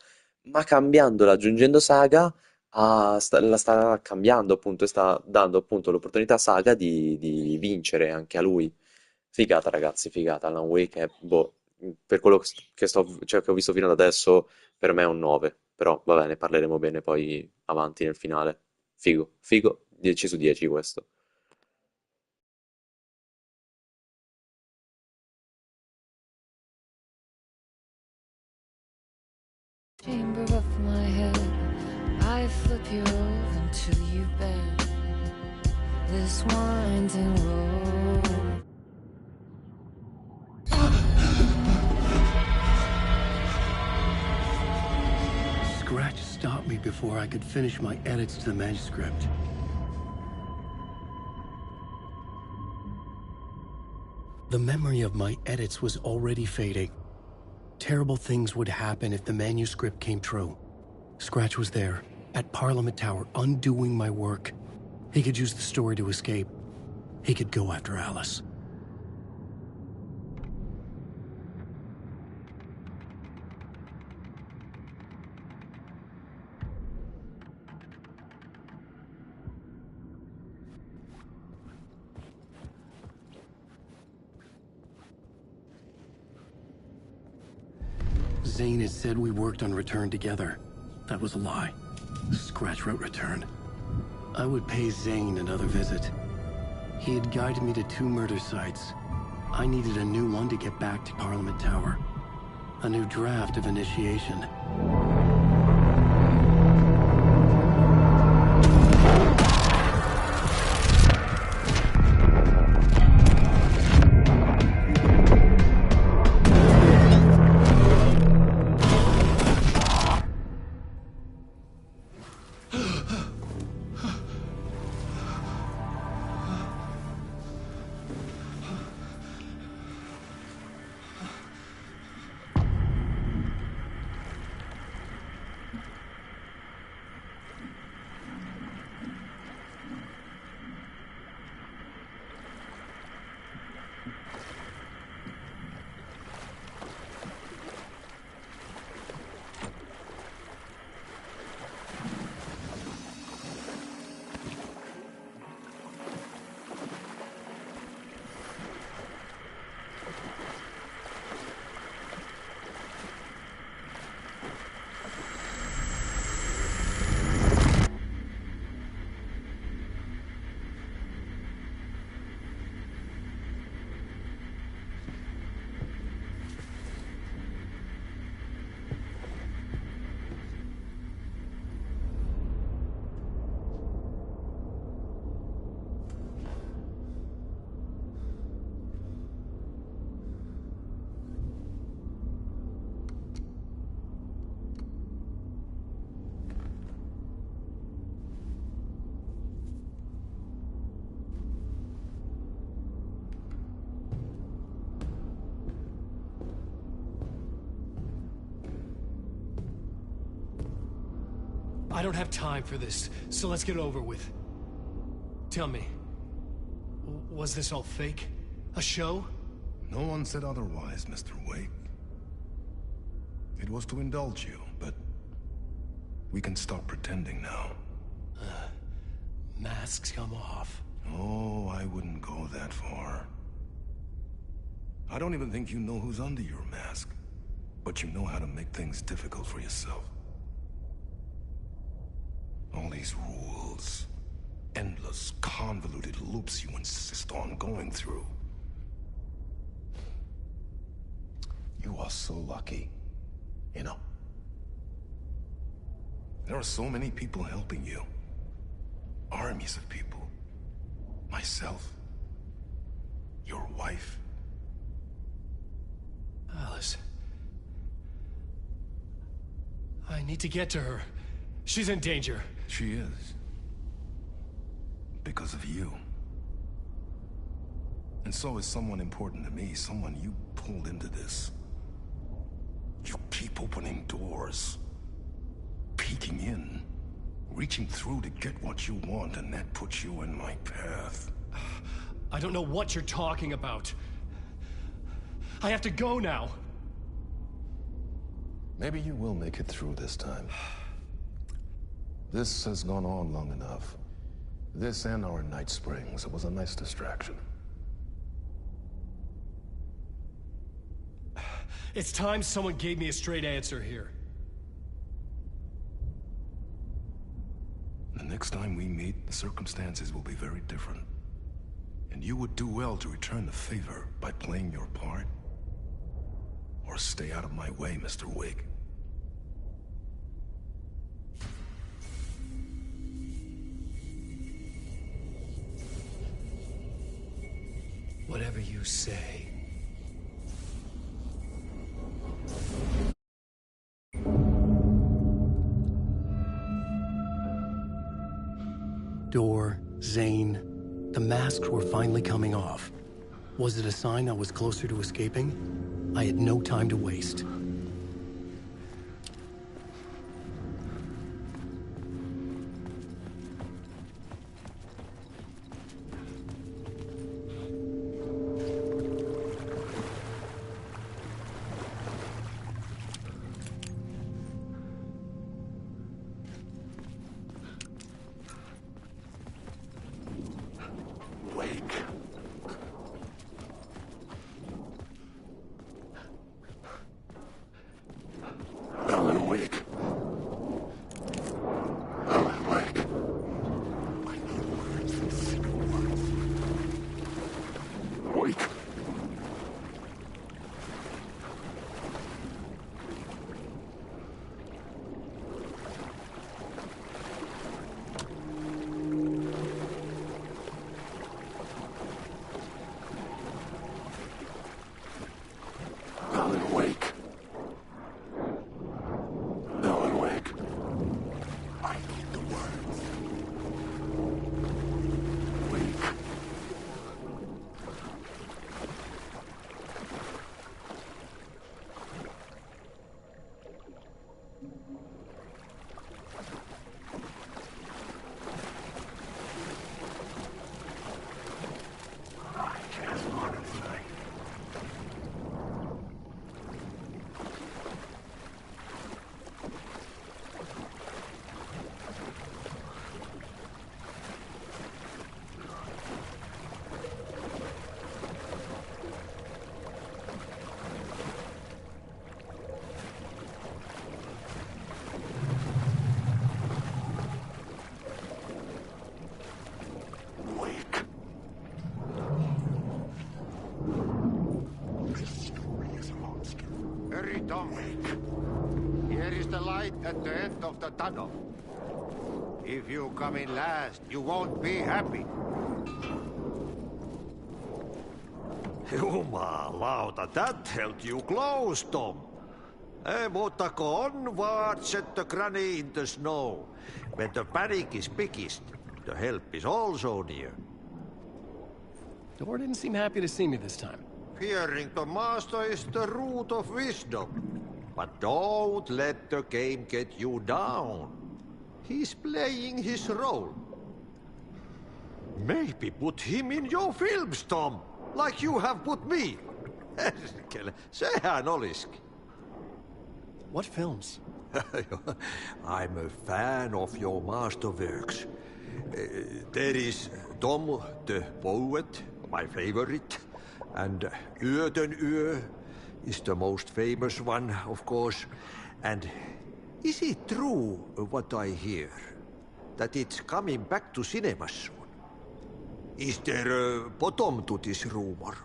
ma cambiandola, aggiungendo Saga, la sta cambiando appunto e sta dando appunto l'opportunità a Saga di vincere anche a lui. Figata, ragazzi, figata. Alan Wake è, boh, per quello cioè, che ho visto fino ad adesso, per me è un 9. Però, vabbè, ne parleremo bene poi avanti nel finale. Figo, figo, 10 su 10 questo. Chamber of my head, I flip you over until you bend this winding road. Scratch stopped me before I could finish my edits to the manuscript. The memory of my edits was already fading. Terrible things would happen if the manuscript came true. Scratch was there, at Parliament Tower, undoing my work. He could use the story to escape. He could go after Alice. Zane had said we worked on Return together. That was a lie. Scratch wrote Return. I would pay Zane another visit. He had guided me to 2 murder sites. I needed a new one to get back to Parliament Tower. A new draft of Initiation. I don't have time for this, so let's get it over with. Tell me, was this all fake? A show? No one said otherwise, Mr. Wake. It was to indulge you, but we can stop pretending now. Masks come off. Oh, I wouldn't go that far. I don't even think you know who's under your mask, but you know how to make things difficult for yourself. All these rules, endless, convoluted loops you insist on going through. You are so lucky, you know. There are so many people helping you. Armies of people. Myself. Your wife. Alice. I need to get to her. She's in danger. She is. Because of you. And so is someone important to me, someone you pulled into this. You keep opening doors. Peeking in. Reaching through to get what you want, and that puts you in my path. I don't know what you're talking about. I have to go now. Maybe you will make it through this time. This has gone on long enough. This and our Night Springs. It was a nice distraction. It's time someone gave me a straight answer here. The next time we meet, the circumstances will be very different. And you would do well to return the favor by playing your part. Or stay out of my way, Mr. Wake. Whatever you say. Door, Zane, the masks were finally coming off. Was it a sign I was closer to escaping? I had no time to waste. Here is the light at the end of the tunnel. If you come in last, you won't be happy. Jumalauta, that held you close, Tom. Mutta go onward, set the granny in the snow. When the panic is biggest, the help is also near. Door didn't seem happy to see me this time. Fearing the master is the root of wisdom. But don't let the game get you down. he's playing his role. Maybe put him in your films, Tom, like you have put me. Sehän olisikin. What films? I'm a fan of your masterworks. There is Tom the Poet, my favorite, and Ödenö is the most famous one, of course. And is it true what I hear, that it's coming back to cinemas soon? Is there a bottom to this rumor?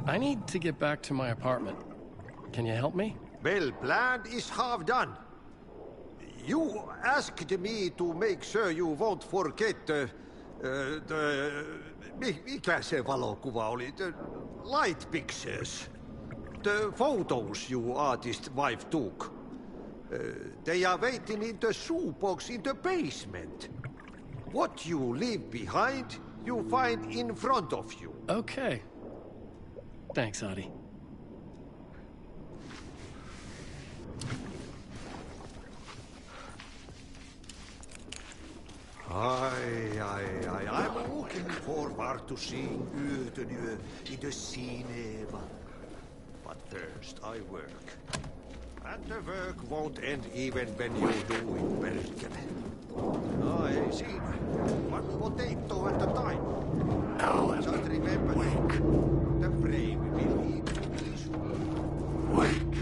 I need to get back to my apartment. Can you help me? Well, plan is half done. You asked me to make sure you won't forget mikä se valokuva oli? The light pictures. The photos your artist wife took. They are waiting in the shoebox in the basement. What you leave behind, you find in front of you. Okay. Thanks, Adi. I'm looking forward to seeing Ödenö in the cinema. But first I work. And the work won't end even when you do it, Bergen. I see. One potato at a time. Just remember, the brave will eat this one. Wake.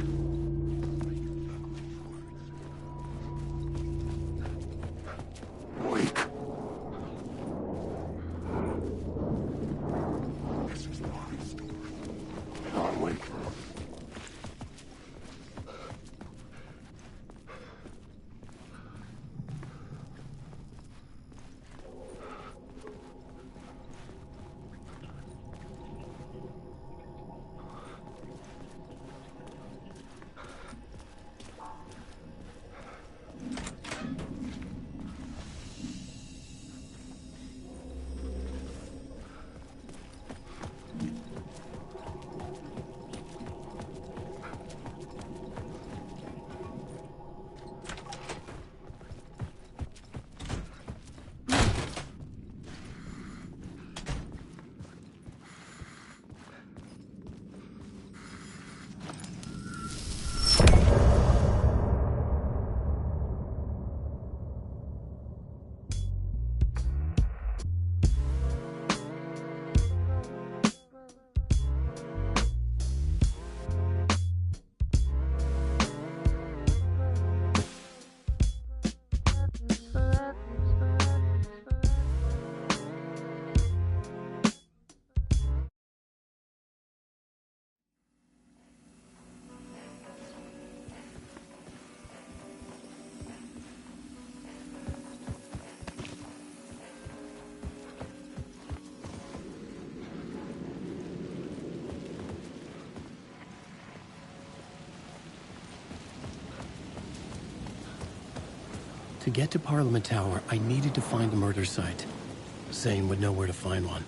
To get to Parliament Tower, I needed to find a murder site. Zane would know where to find one.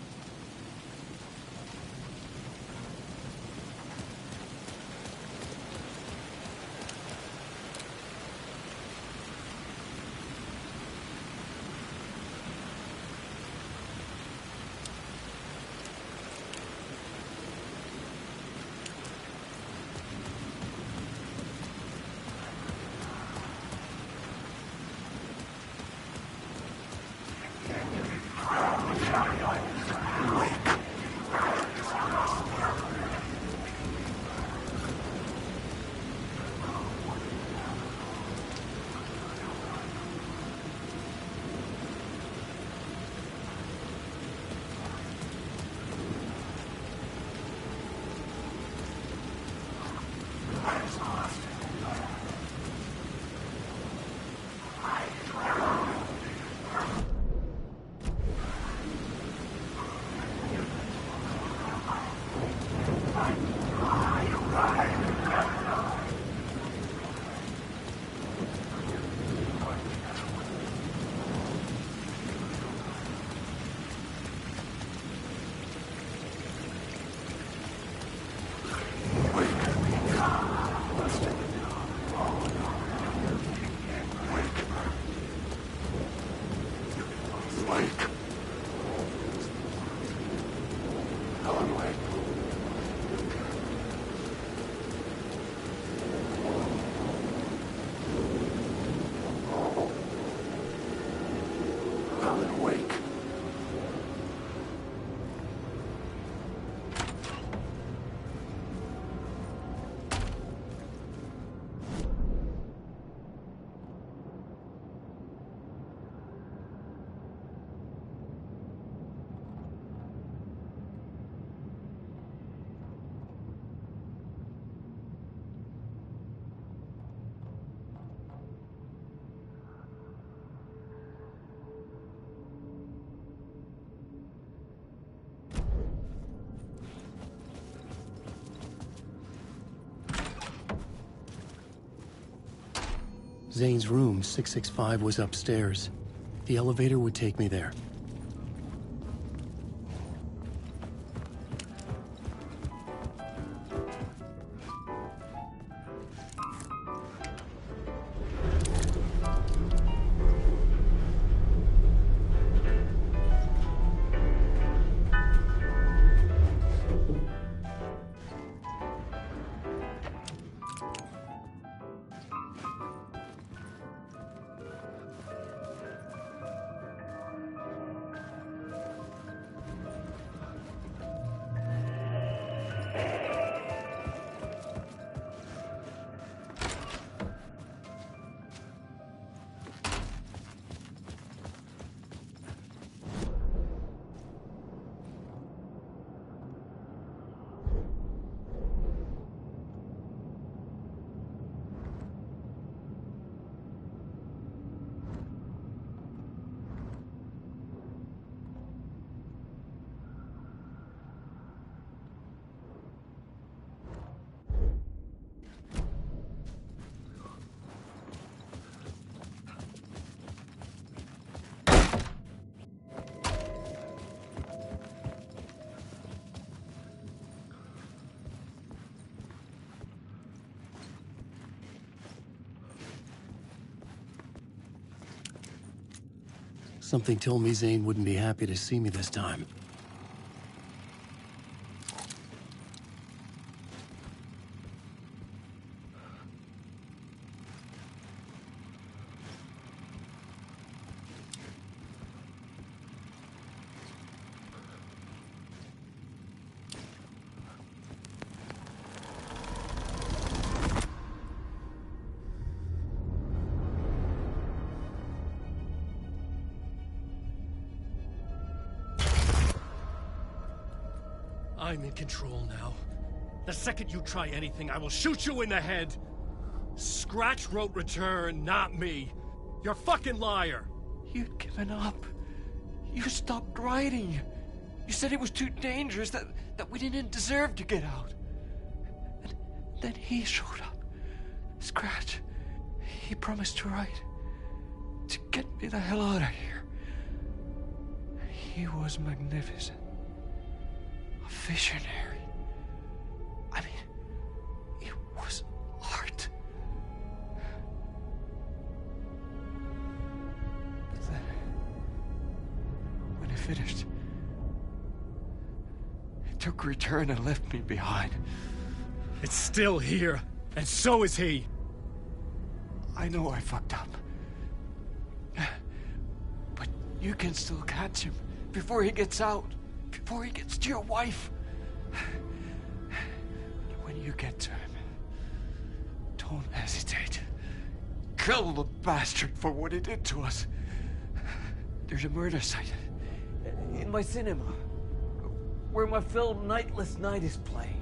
Zane's room, 665, was upstairs. The elevator would take me there. Something told me Zane wouldn't be happy to see me this time. I'm in control now. The second you try anything, I will shoot you in the head. Scratch wrote return, not me. You're a fucking liar. You'd given up. You stopped writing. You said it was too dangerous, that we didn't deserve to get out. And then he showed up. Scratch. He promised to write. To get me the hell out of here. He was magnificent. A visionary. I mean, it was art. But then, when it finished, it took return and left me behind. It's still here, and so is he. I know I fucked up. But you can still catch him before he gets out. Before he gets to your wife. When you get to him, don't hesitate. Kill the bastard for what he did to us. There's a murder site in my cinema where my film Nightless Night is playing.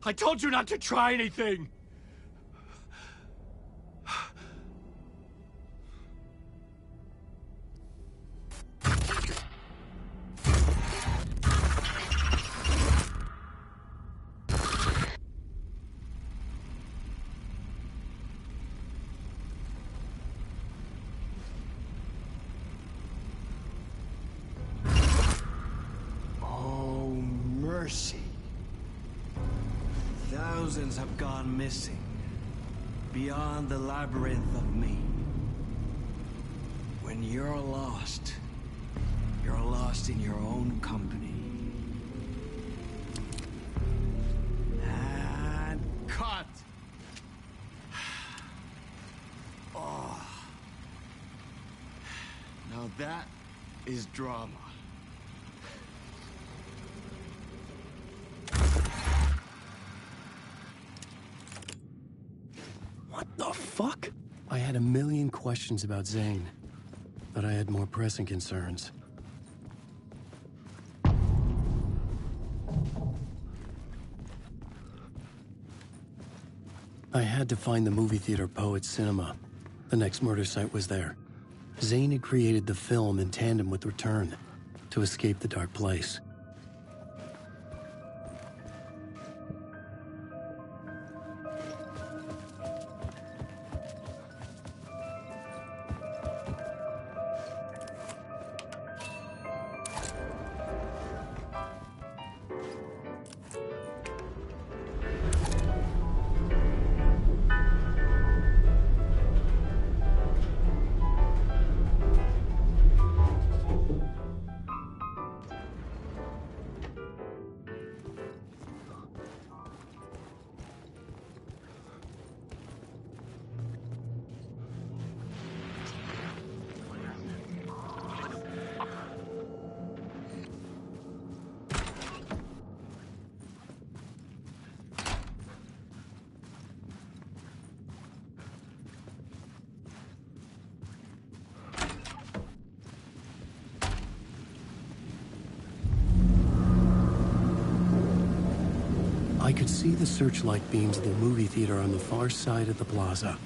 I told you not to try anything! Oh, mercy. Thousands have gone missing, beyond the labyrinth of me. When you're lost in your own company. And cut! Oh. Now that is drama. What the fuck? I had a million questions about Zane, but I had more pressing concerns. I had to find the movie theater Poet Cinema. The next murder site was there. Zane had created the film in tandem with Return to escape the dark place. I could see the searchlight beams of the movie theater on the far side of the plaza.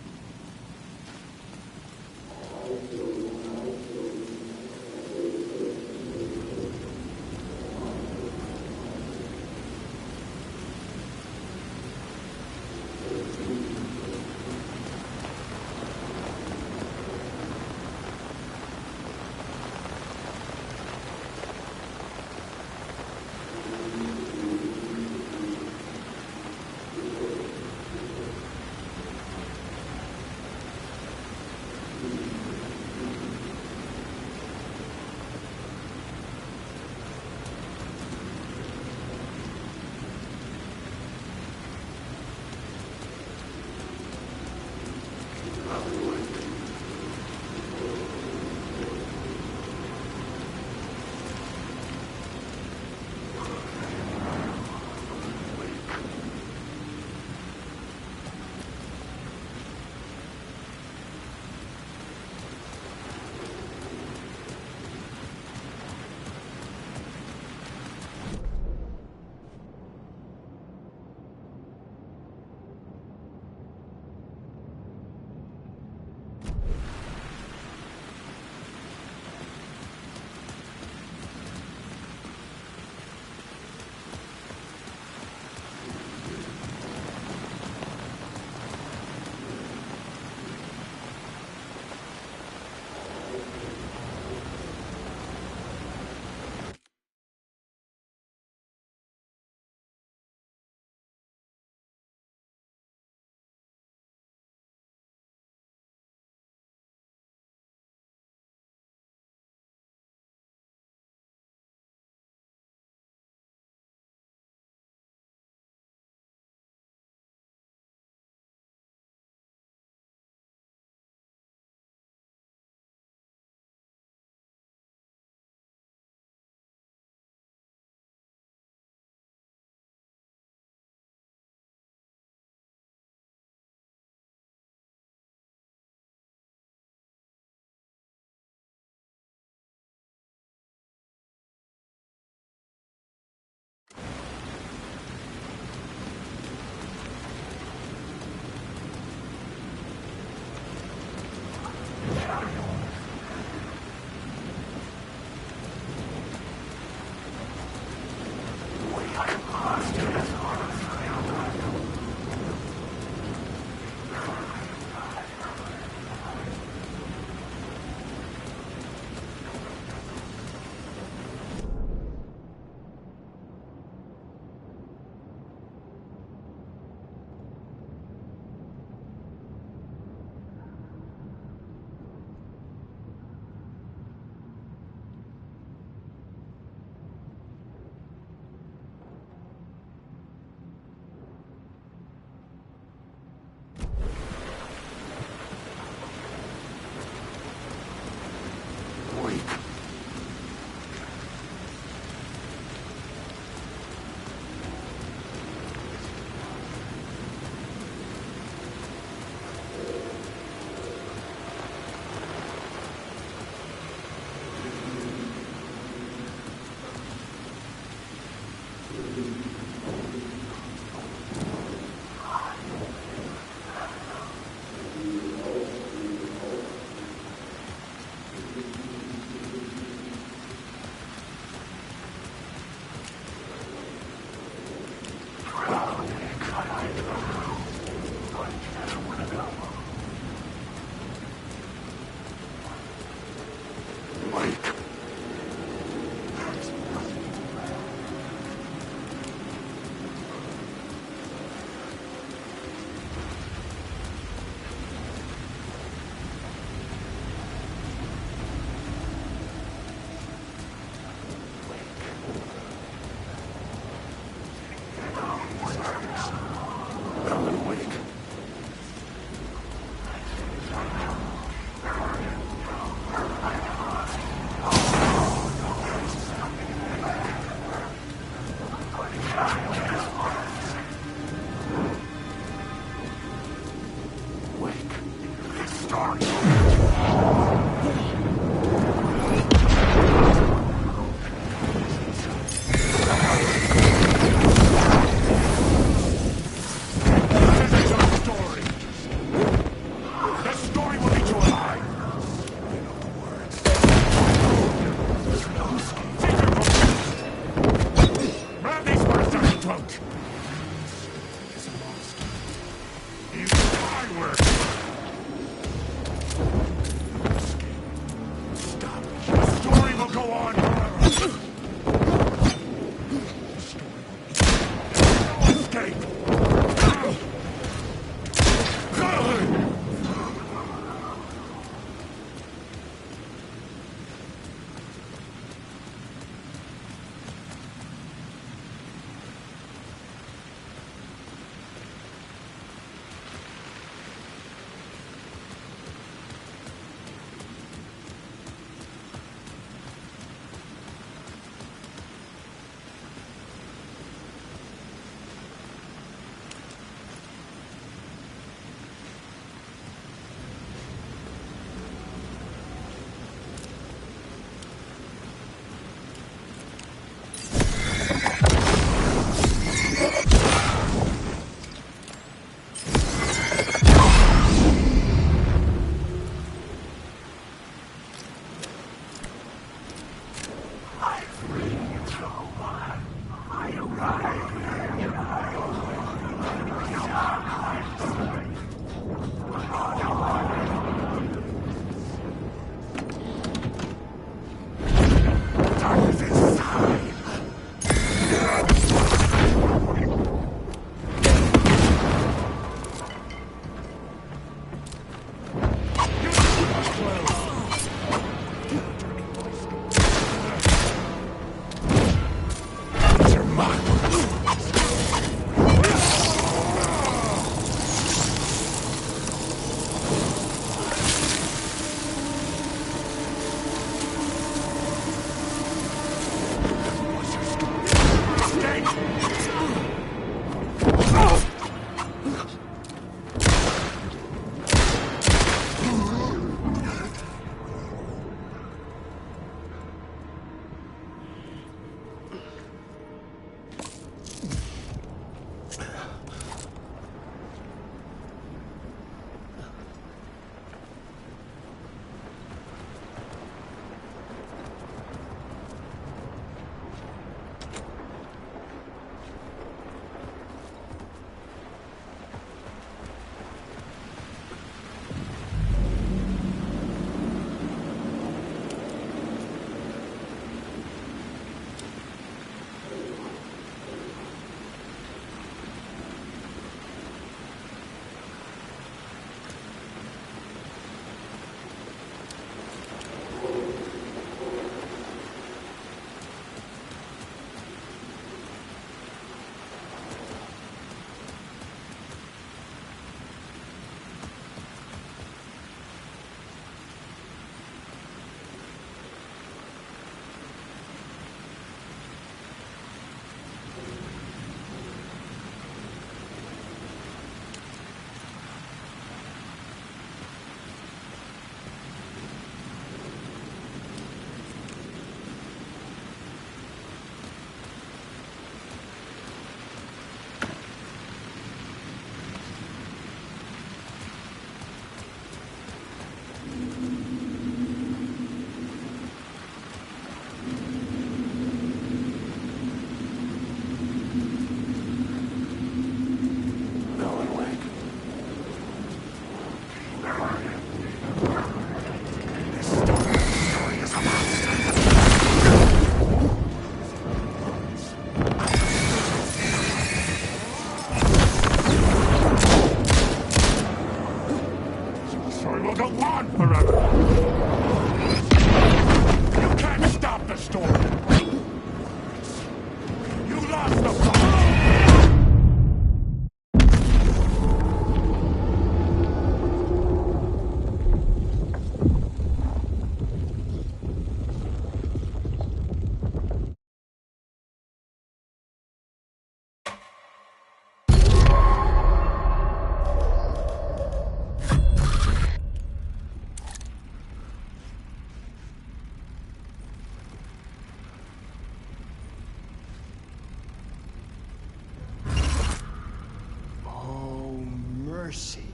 mercy.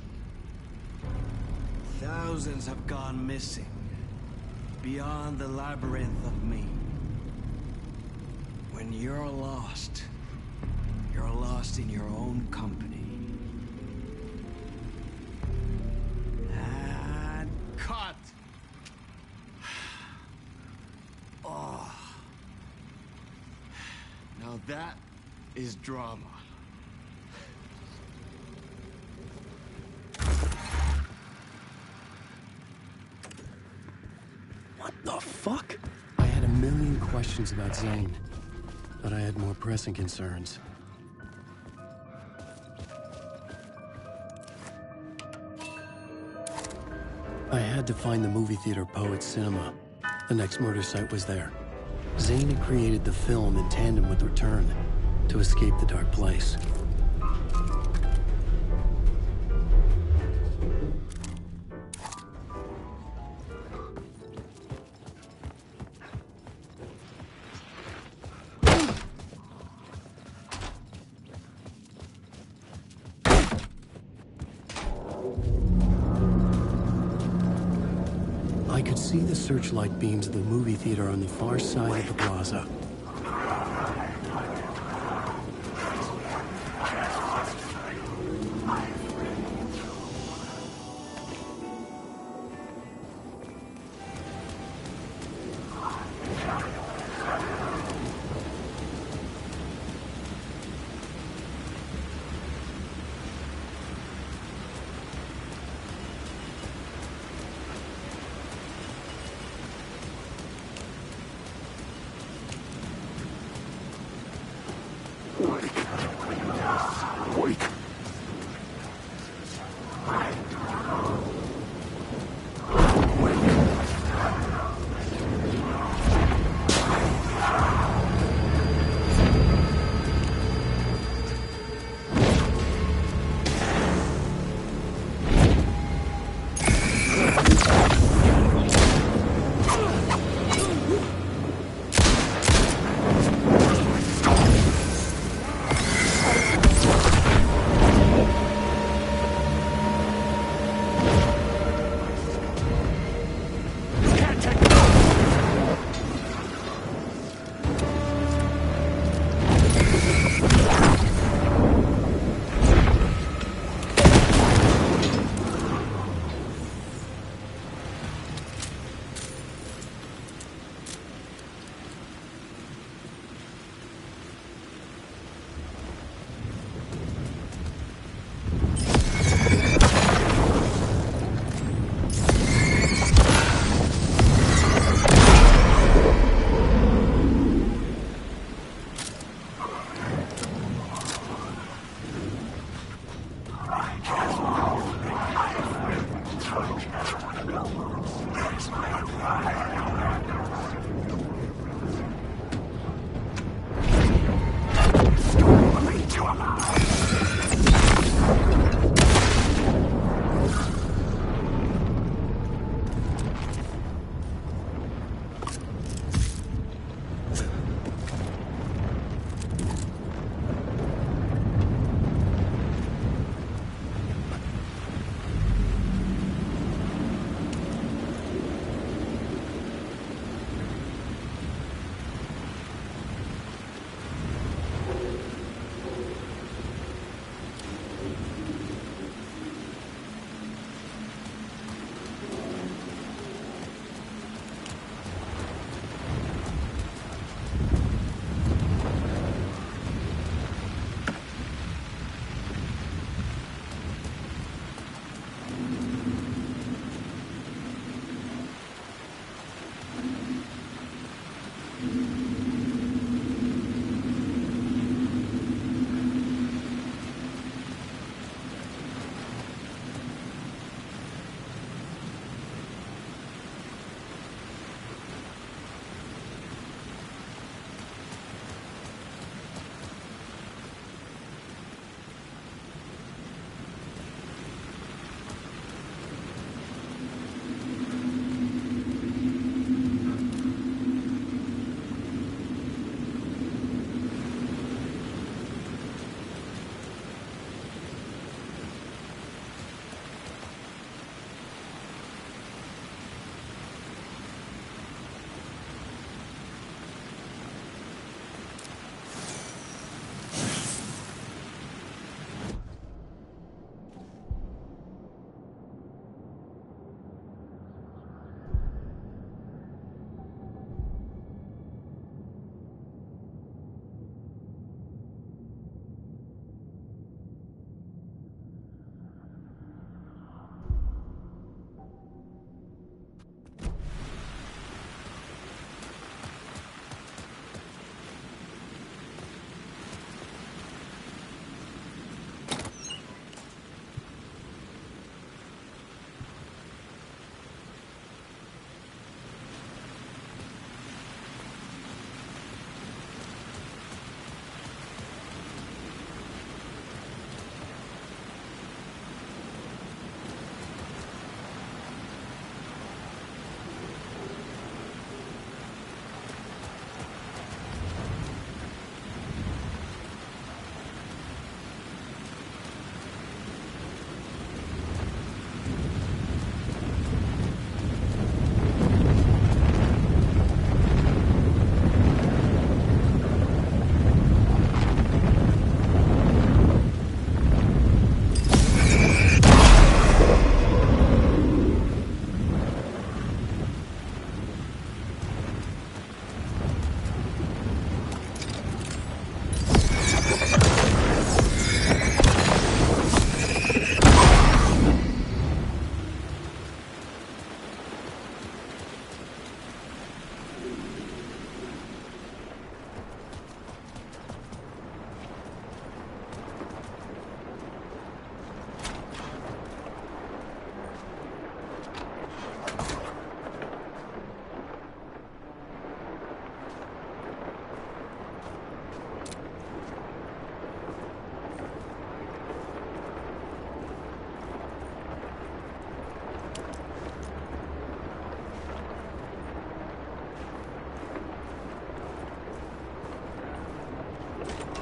Thousands have gone missing, beyond the labyrinth of me. When you're lost in your own company. And cut! Oh. Now that is drama. What the fuck? I had a million questions about Zane, but I had more pressing concerns. I had to find the movie theater Poet Cinema. The next murder site was there. Zane had created the film in tandem with Return to escape the dark place. I could see the searchlight beams of the movie theater on the far side of the plaza.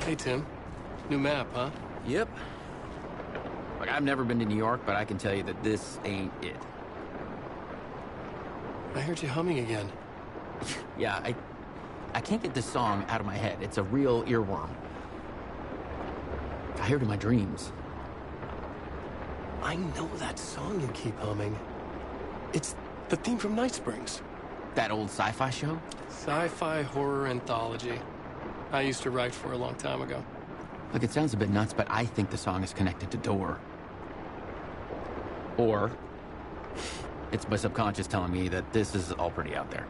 Hey, Tim. New map, huh? Yep. Like, I've never been to New York, but I can tell you that this ain't it. I heard you humming again. Yeah, I can't get this song out of my head. It's a real earworm. I hear it in my dreams. I know that song you keep humming. It's the theme from Night Springs. That old sci-fi show? Sci-fi horror anthology. I used to write for a long time ago. Look, it sounds a bit nuts, but I think the song is connected to Door. Or it's my subconscious telling me that this is all pretty out there.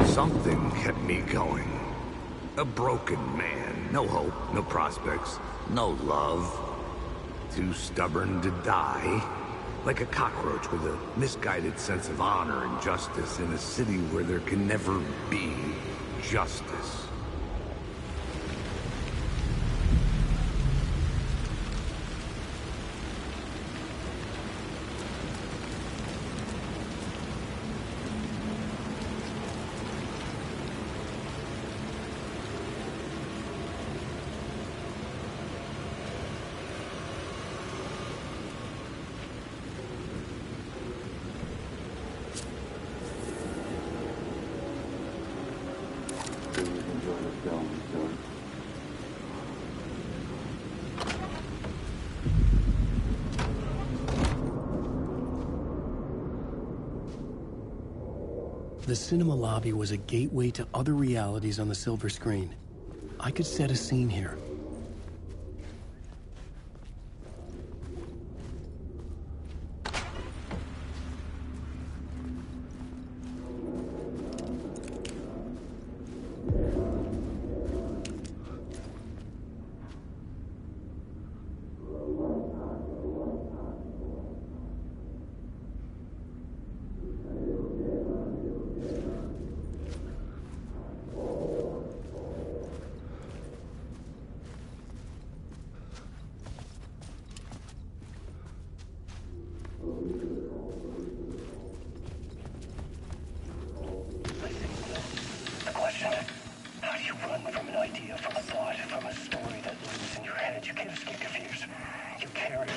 Something kept me going. A broken man. No hope, no prospects, no love. Too stubborn to die. Like a cockroach with a misguided sense of honor and justice in a city where there can never be justice. The cinema lobby was a gateway to other realities on the silver screen. I could set a scene here.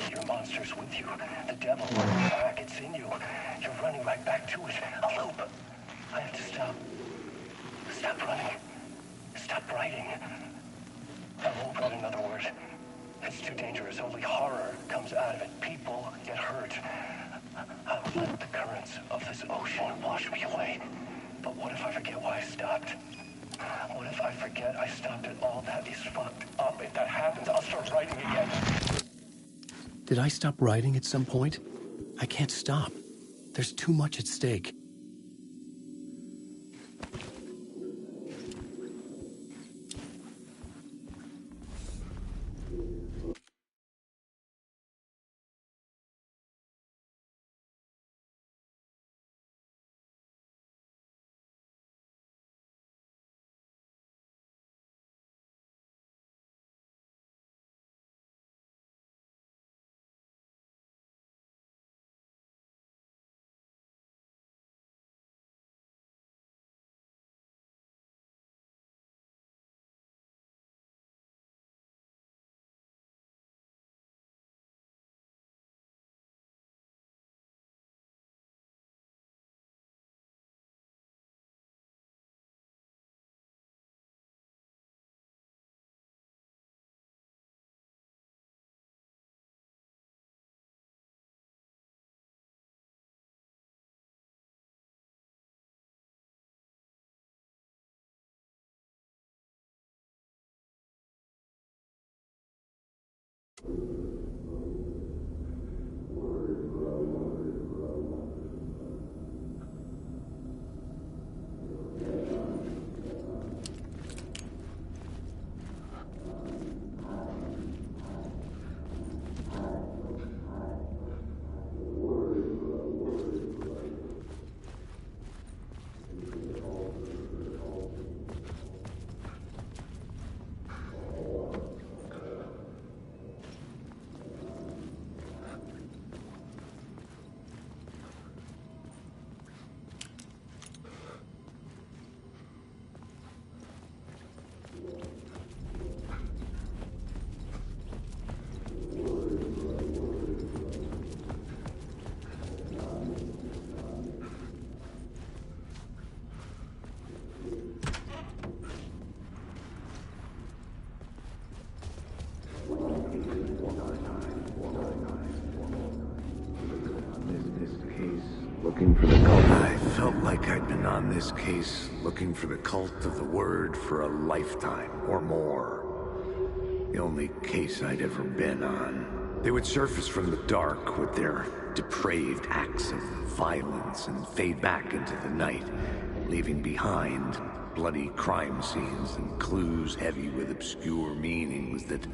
take your monsters with you. The devil is back. It's in you. You're running right back to it. A loop. I have to stop. Stop running. Stop writing. I won't write another word. It's too dangerous. Only horror comes out of it. People get hurt. I would let the currents of this ocean wash me away. But what if I forget why I stopped? What if I forget I stopped at all? That is fucked up. If that happens, I'll start writing again. Did I stop writing at some point? I can't stop. There's too much at stake. Looking for the cult. I felt like I'd been on this case, looking for the cult of the word for a lifetime or more. The only case I'd ever been on. They would surface from the dark with their depraved acts of violence and fade back into the night, leaving behind bloody crime scenes and clues heavy with obscure meanings that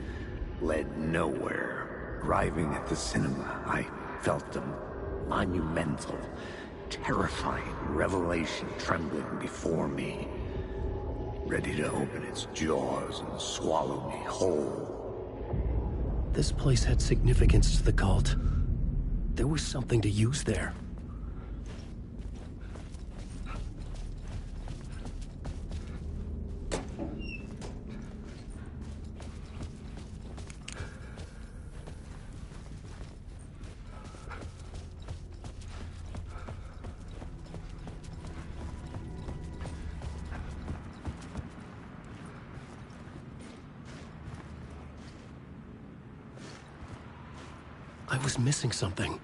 led nowhere. Arriving at the cinema, I felt a monumental, terrifying revelation trembling before me, ready to open its jaws and swallow me whole. This place had significance to the cult. There was something to use there. I was missing something.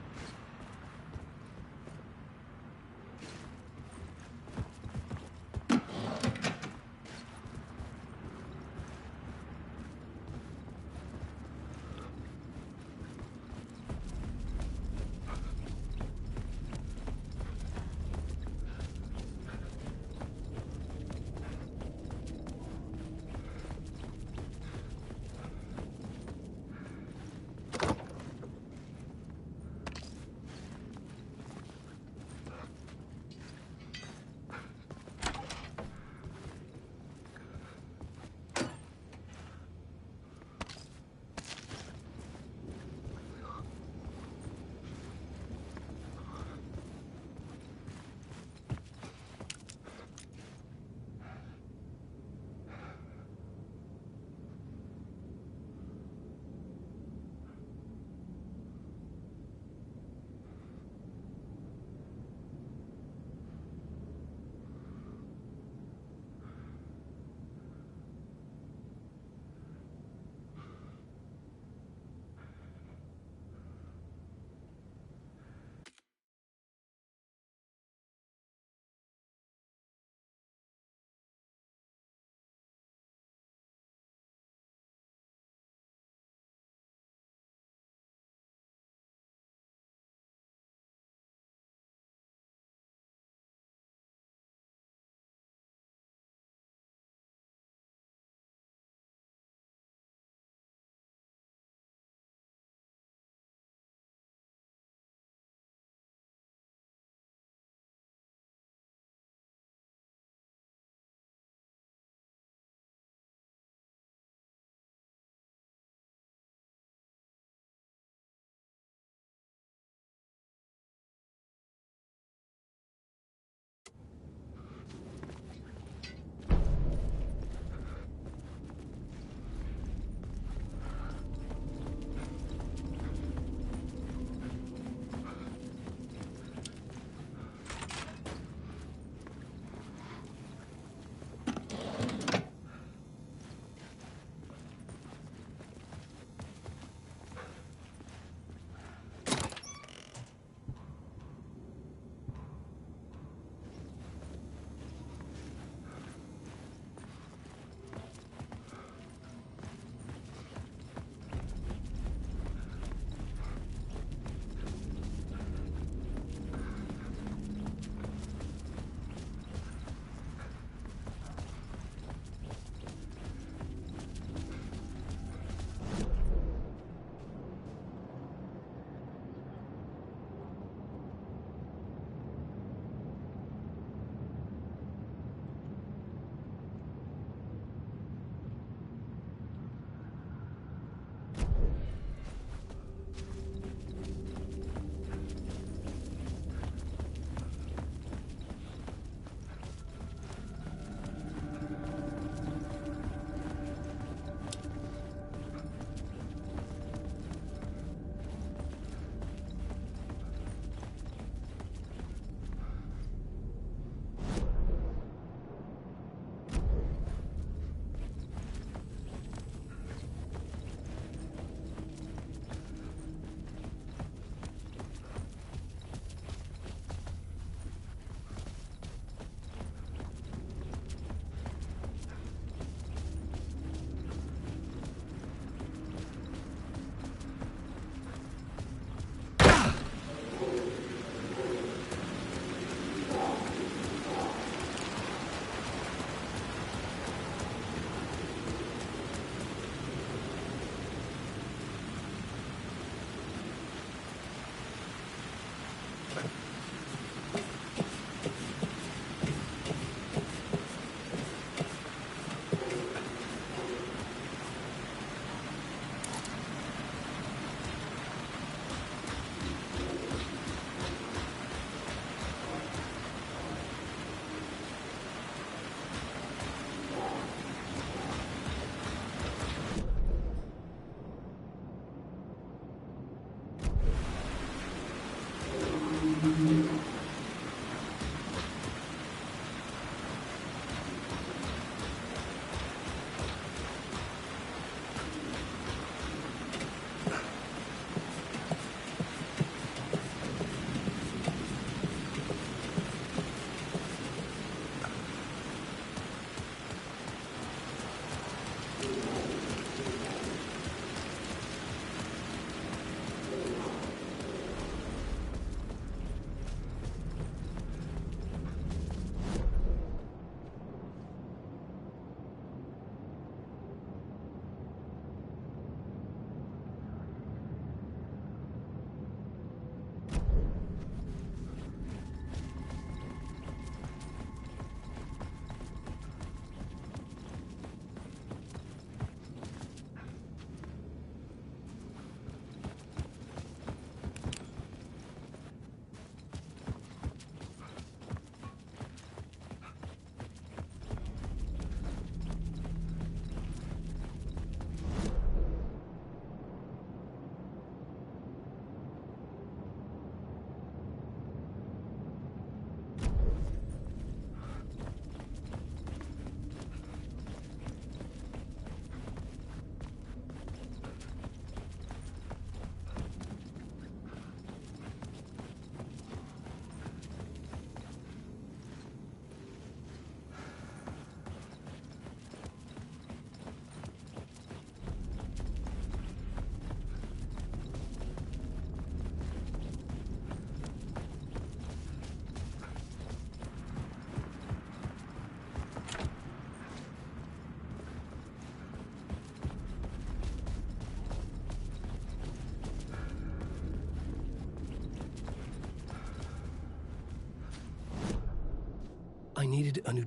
I needed a new...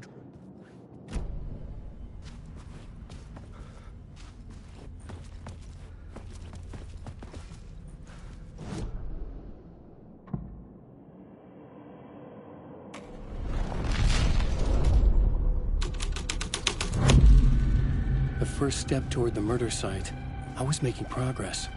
The first step toward the murder site. I was making progress.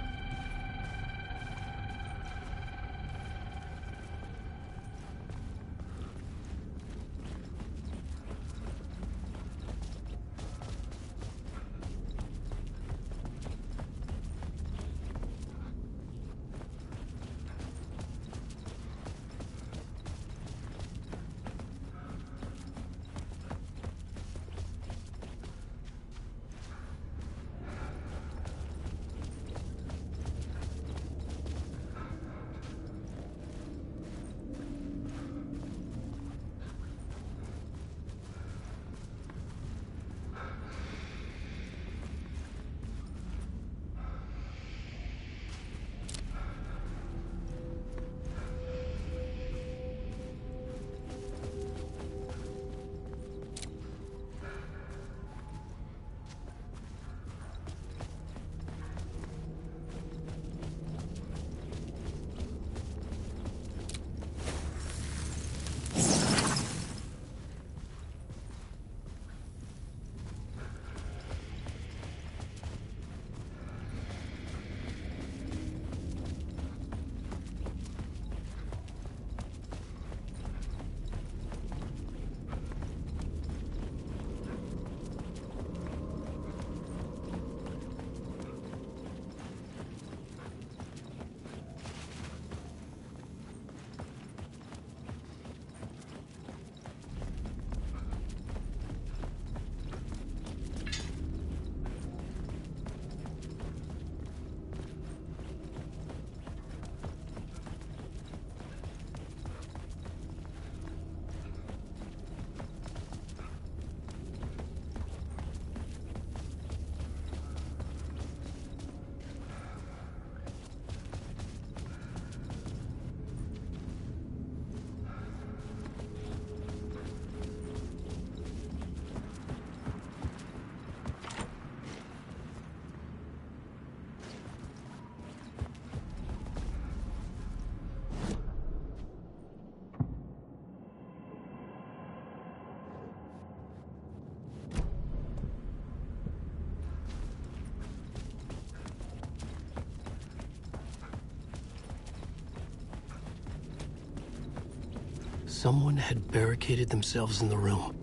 Someone had barricaded themselves in the room.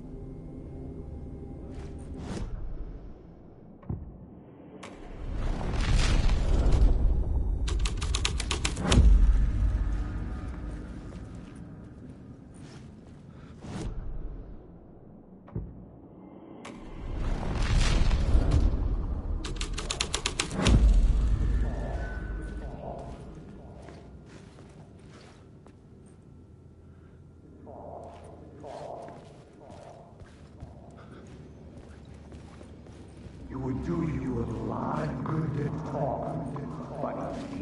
You would do you a lot of good to talk, buddy.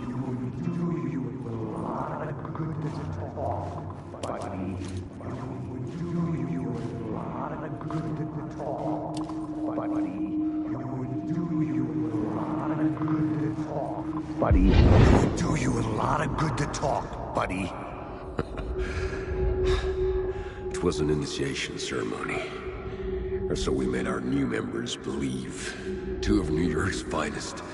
You would do you a lot of good to talk, buddy. You would do you a lot of good to talk, buddy. You would do you a lot of good to talk, buddy. You would do you a lot of good to talk, buddy. It was an initiation ceremony. Or so we made our new members believe. Two of New York's finest.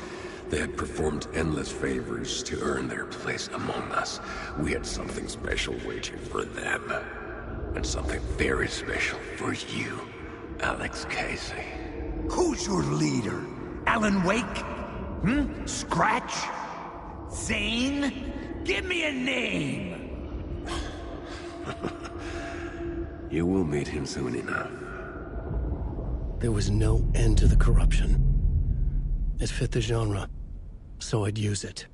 They had performed endless favors to earn their place among us. We had something special waiting for them. And something very special for you, Alex Casey. Who's your leader? Alan Wake? Scratch? Zane? Give me a name! You will meet him soon enough. There was no end to the corruption. It fit the genre, so I'd use it.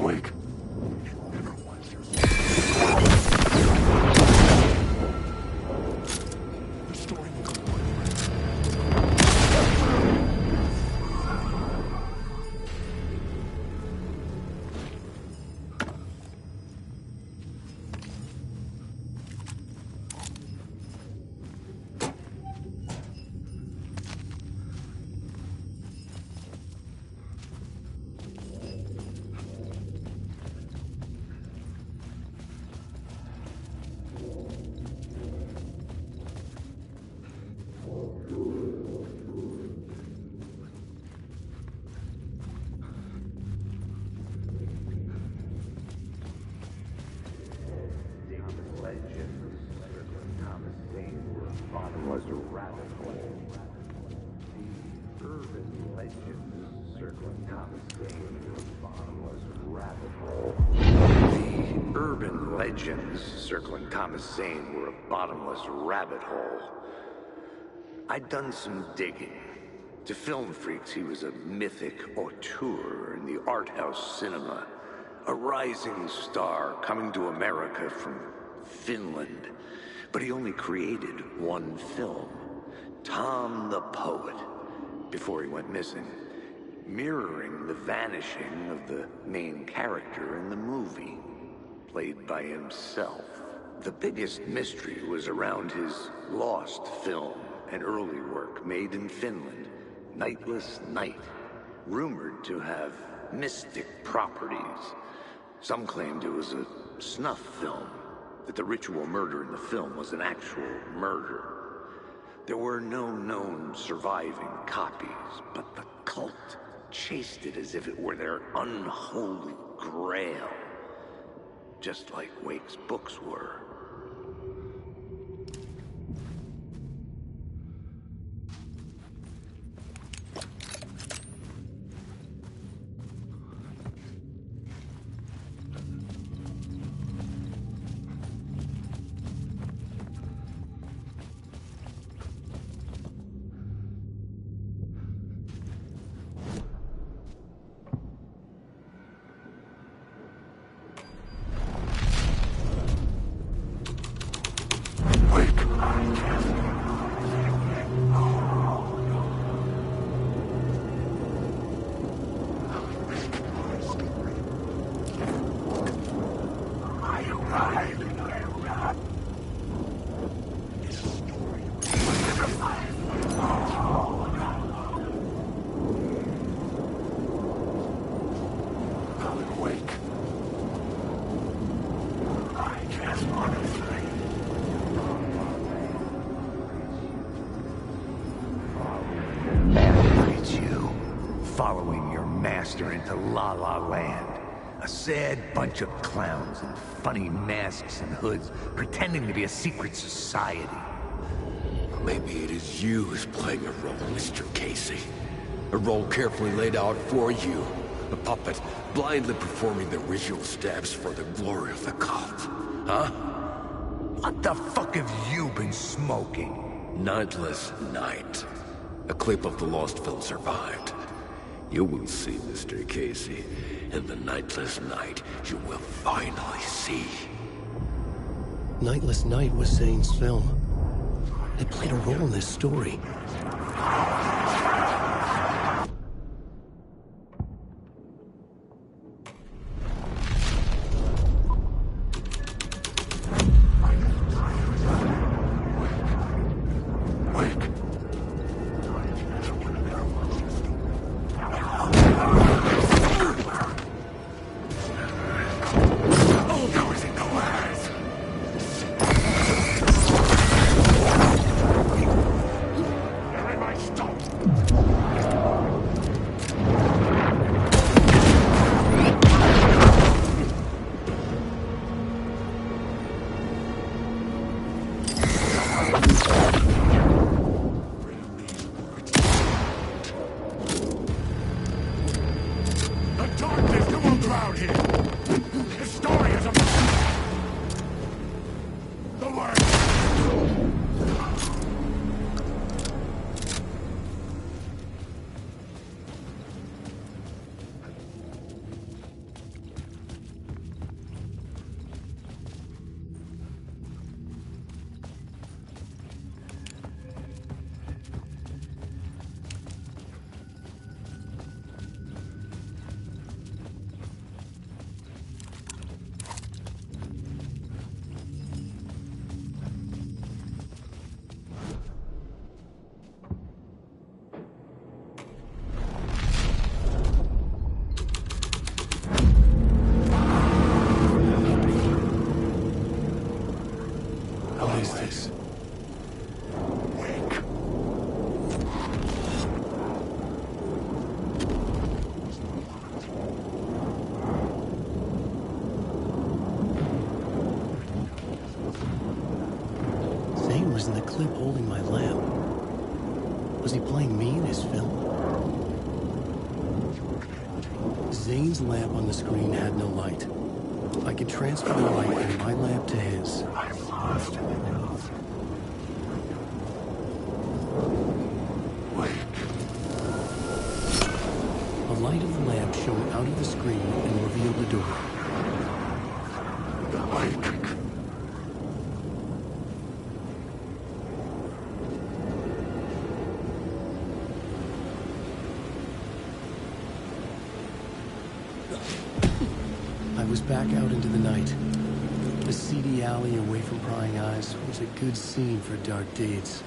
Wake. Legends circling Thomas Zane were a bottomless rabbit hole. I'd done some digging. To film freaks, he was a mythic auteur in the art house cinema. A rising star coming to America from Finland. But he only created one film, Tom the Poet, before he went missing, mirroring the vanishing of the main character in the movie, played by himself. The biggest mystery was around his lost film, an early work made in Finland, Nightless Night, rumored to have mystic properties. Some claimed it was a snuff film, that the ritual murder in the film was an actual murder. There were no known surviving copies, but the cult chased it as if it were their unholy grail. Just like Wake's books were. Into La La Land. A sad bunch of clowns in funny masks and hoods, pretending to be a secret society. Maybe it is you who's playing a role, Mr. Casey. A role carefully laid out for you. A puppet, blindly performing the ritual steps for the glory of the cult. Huh? What the fuck have you been smoking? Nightless Night. A clip of the lost film survived. You will see, Mr. Casey. In the Nightless Night, you will finally see. Nightless Night was Zane's film. It played a role in this story. Stop! he playing me in his film? Zane's lamp on the screen had no light. I could transfer the light from my lamp to his. I've lost enough. The light of the lamp shone out of the screen and revealed the door. The light. I was back out into the night. The seedy alley away from prying eyes was a good scene for dark deeds.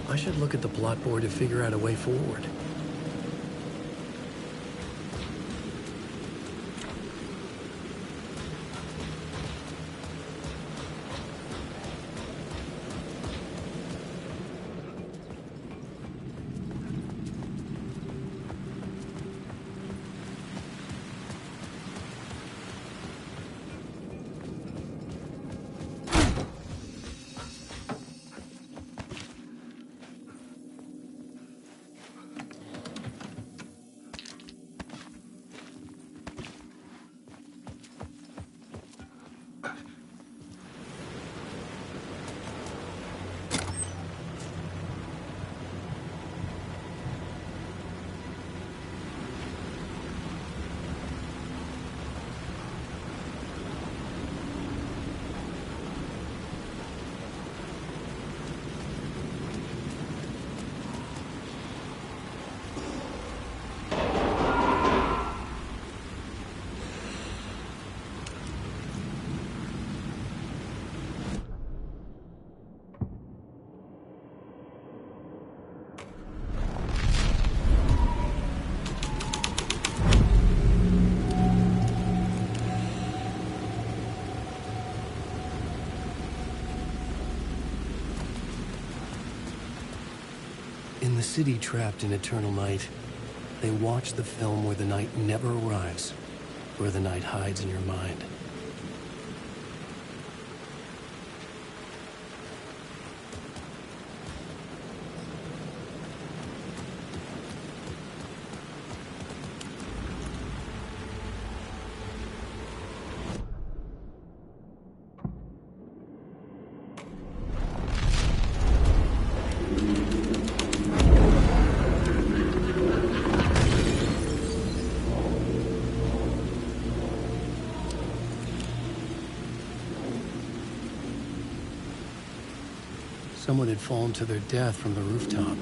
I should look at the plot board to figure out a way forward. In the city trapped in eternal night, they watch the film where the night never arrives, where the night hides in your mind. Someone had fallen to their death from the rooftop.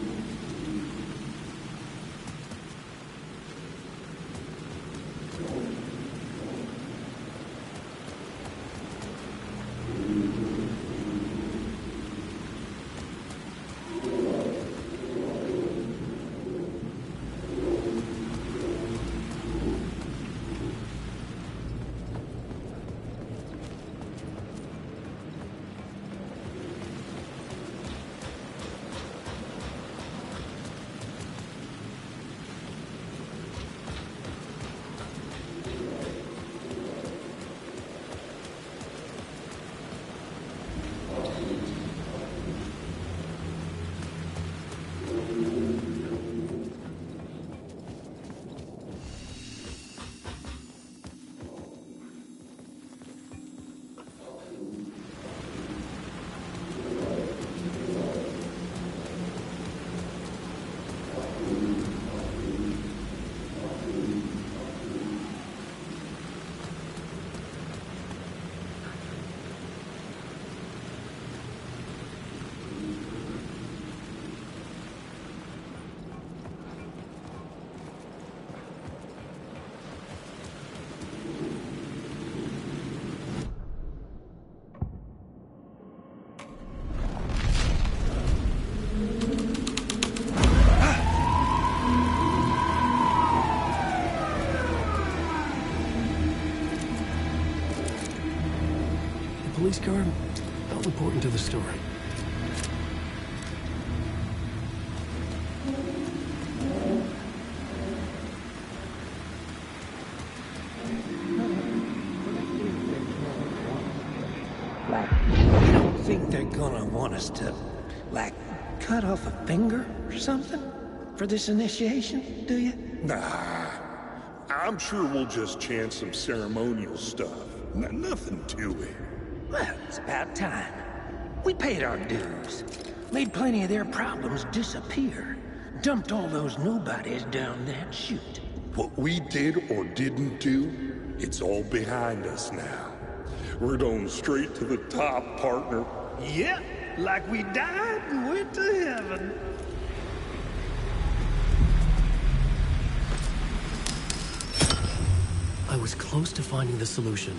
police car? How important to the story? You don't think they're gonna want us to, like, cut off a finger or something for this initiation, do you? Nah. I'm sure we'll just chant some ceremonial stuff. Nothing to it. Well, it's about time. We paid our dues. Made plenty of their problems disappear. Dumped all those nobodies down that chute. What we did or didn't do, it's all behind us now. We're going straight to the top, partner. Yep, like we died and went to heaven. I was close to finding the solution.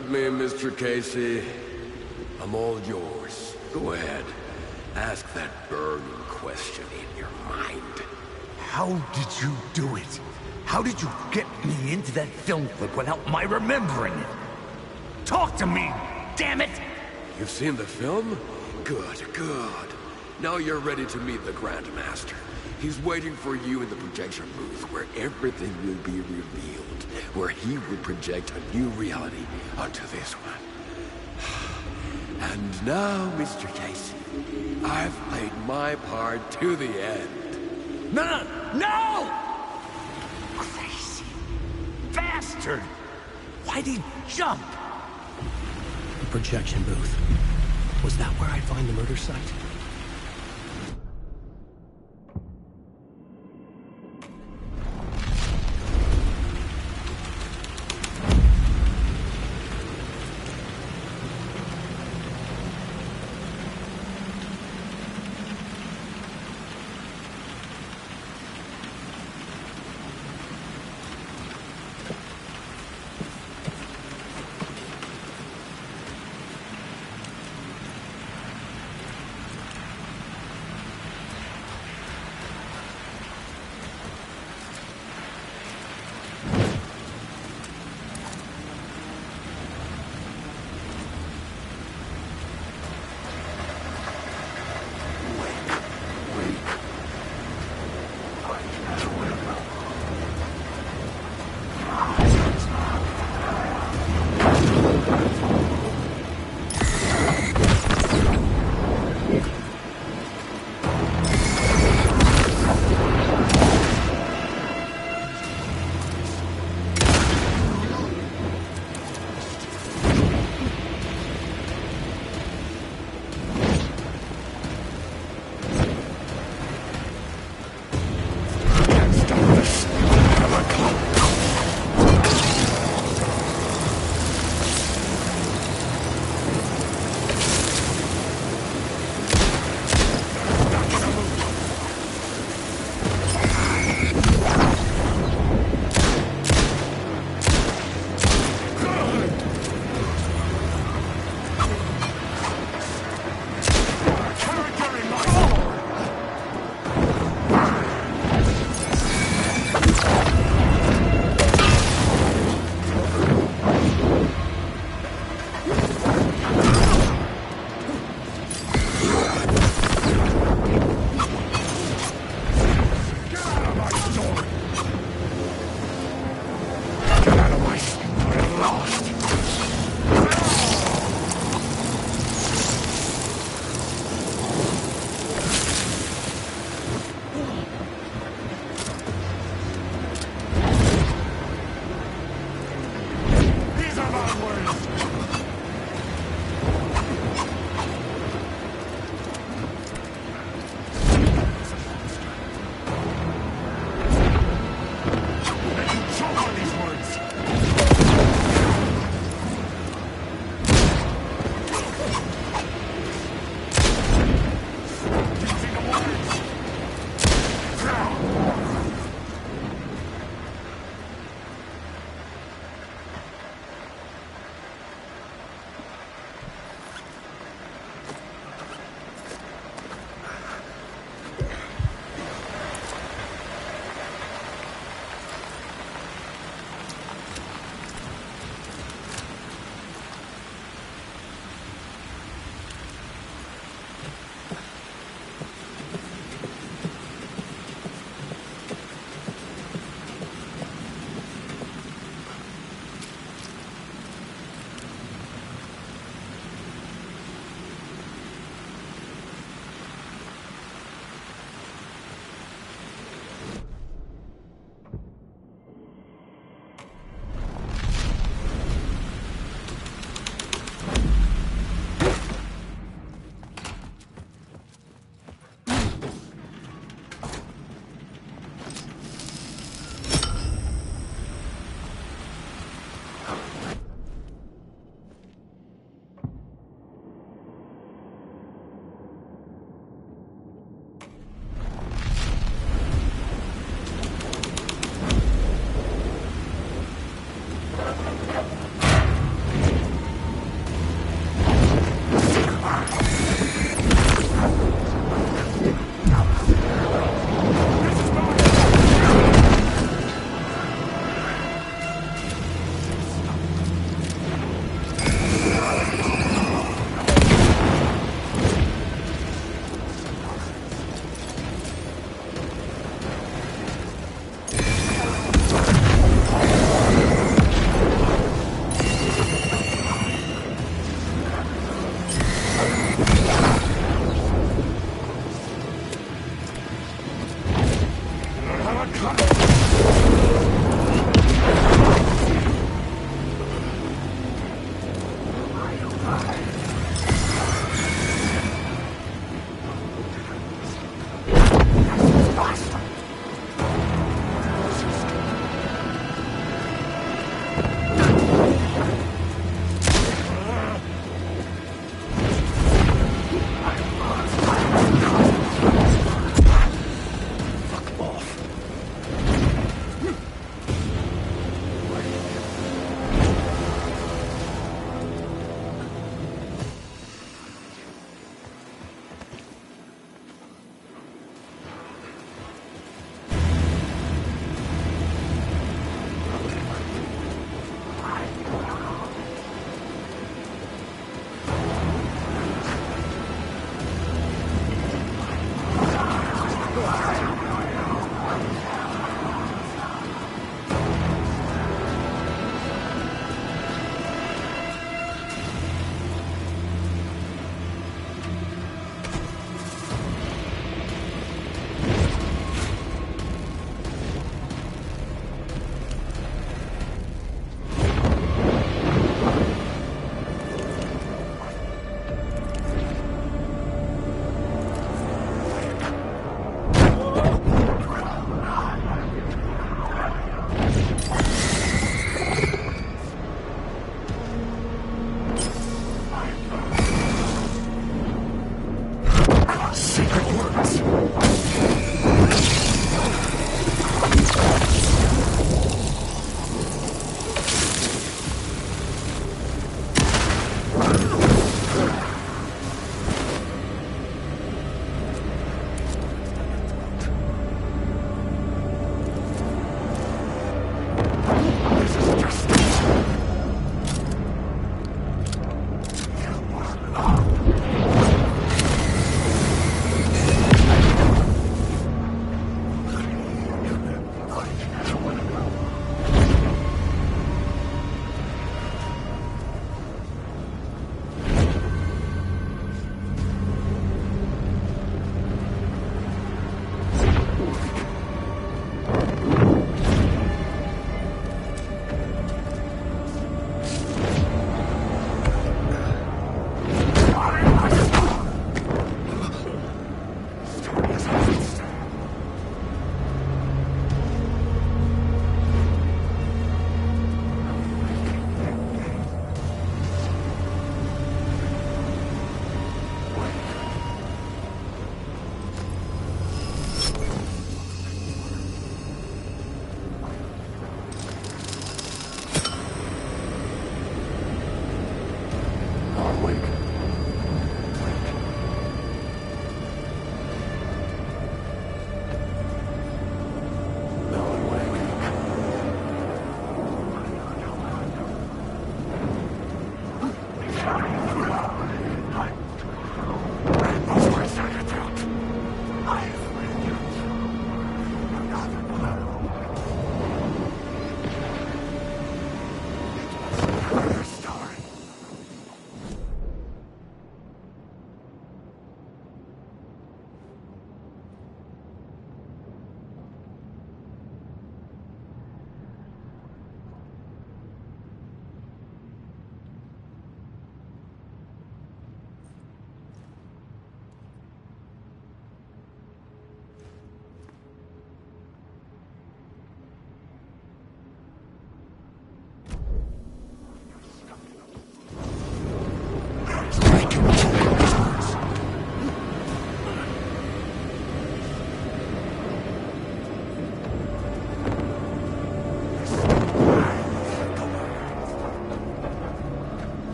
got me, Mr. Casey. I'm all yours. Go ahead. Ask that burning question in your mind. How did you do it? How did you get me into that film clip without my remembering it? Talk to me, damn it! You've seen the film? Good, good. Now you're ready to meet the Grandmaster. He's waiting for you in the projection booth where everything will be revealed, where he will project a new reality onto this one. And now, Mr. Casey, I've played my part to the end. No! No! Crazy bastard! Why'd he jump? The projection booth. Was that where I'd find the murder site? Sacred words.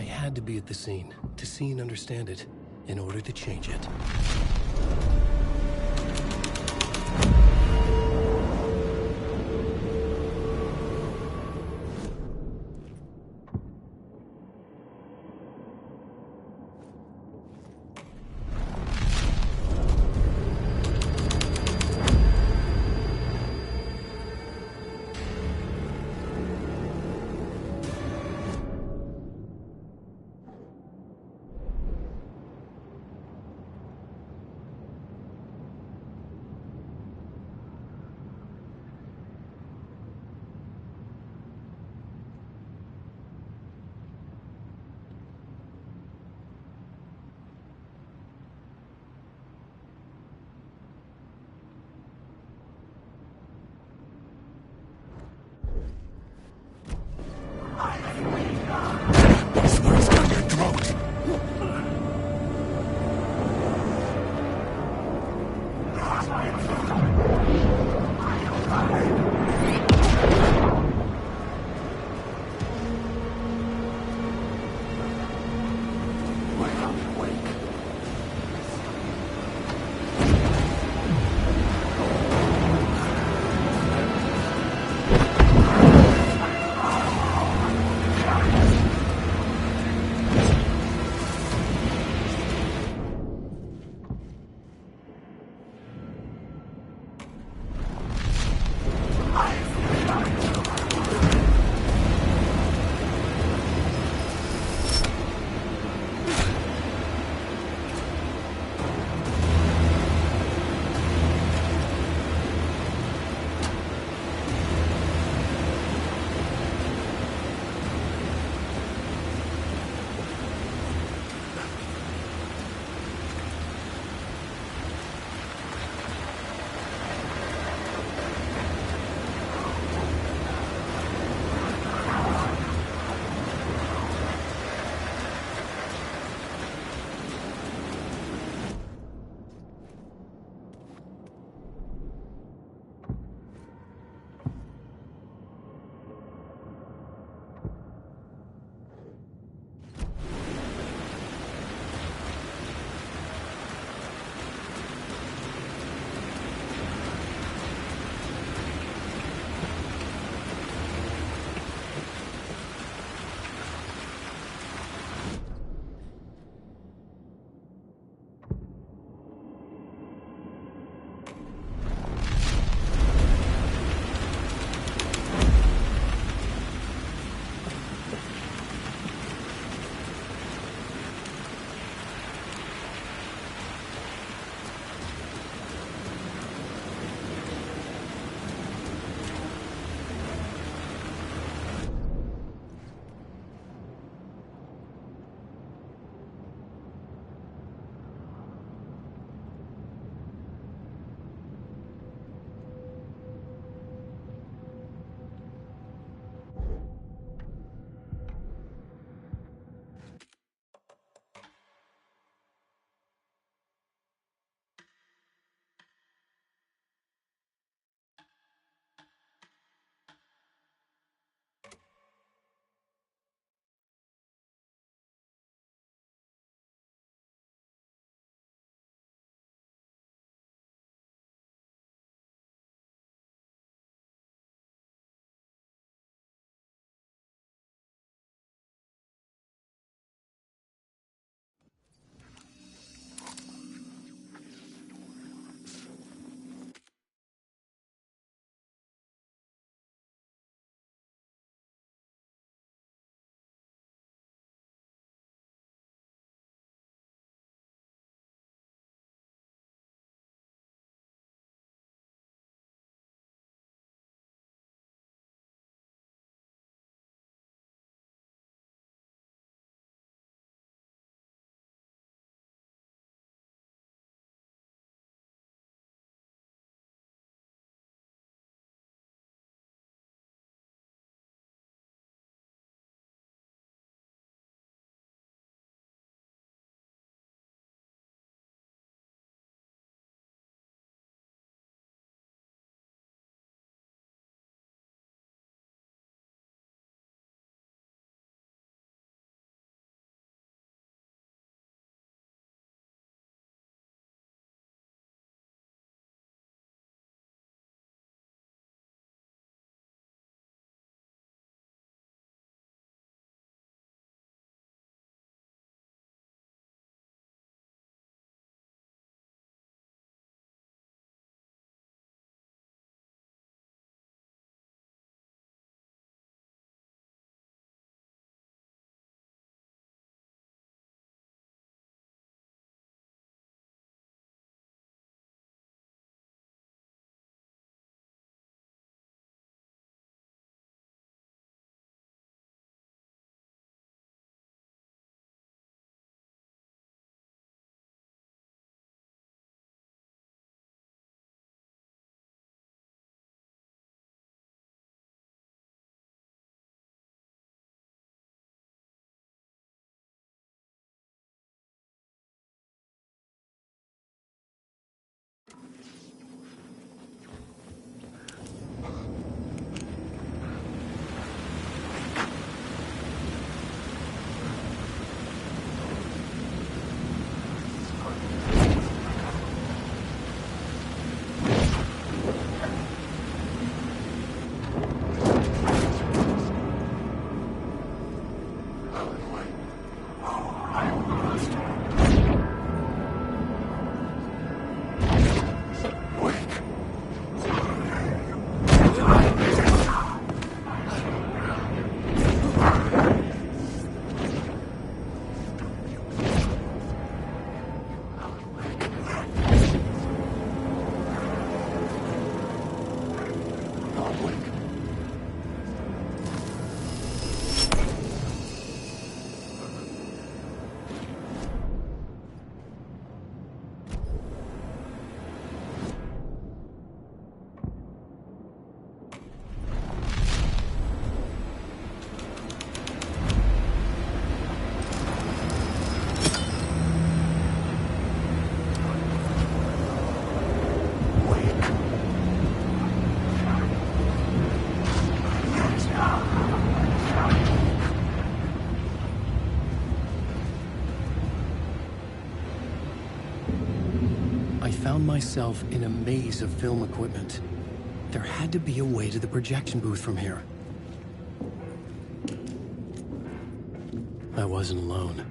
Had to be at the scene, to see and understand it, in order to change it. found myself in a maze of film equipment. There had to be a way to the projection booth from here. I wasn't alone.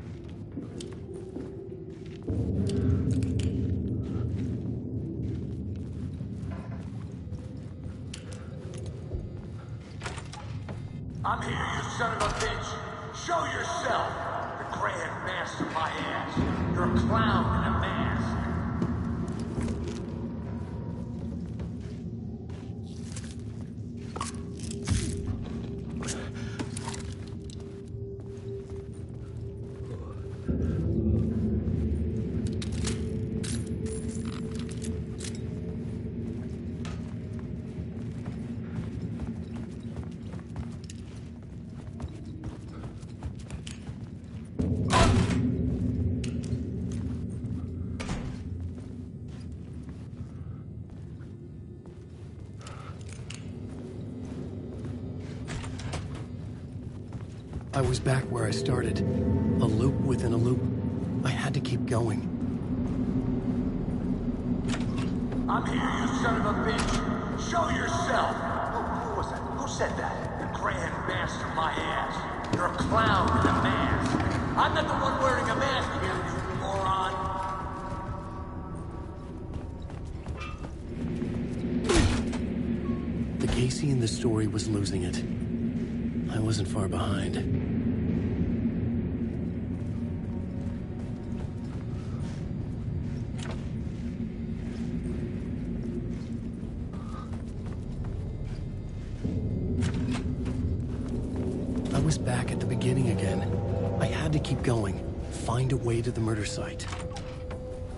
I'm here, you son of a bitch! Show yourself! The Grand Master my ass! You're a clown in a mask! I was back where I started. A loop within a loop. I had to keep going. I'm here, you son of a bitch! Show yourself! Who was that? Who said that? The Grand Master my ass! You're a clown in a mask! I'm not the one wearing a mask here, you moron! The Casey in the story was losing it. I wasn't far behind. I was back at the beginning again. I had to keep going. Find a way to the murder site.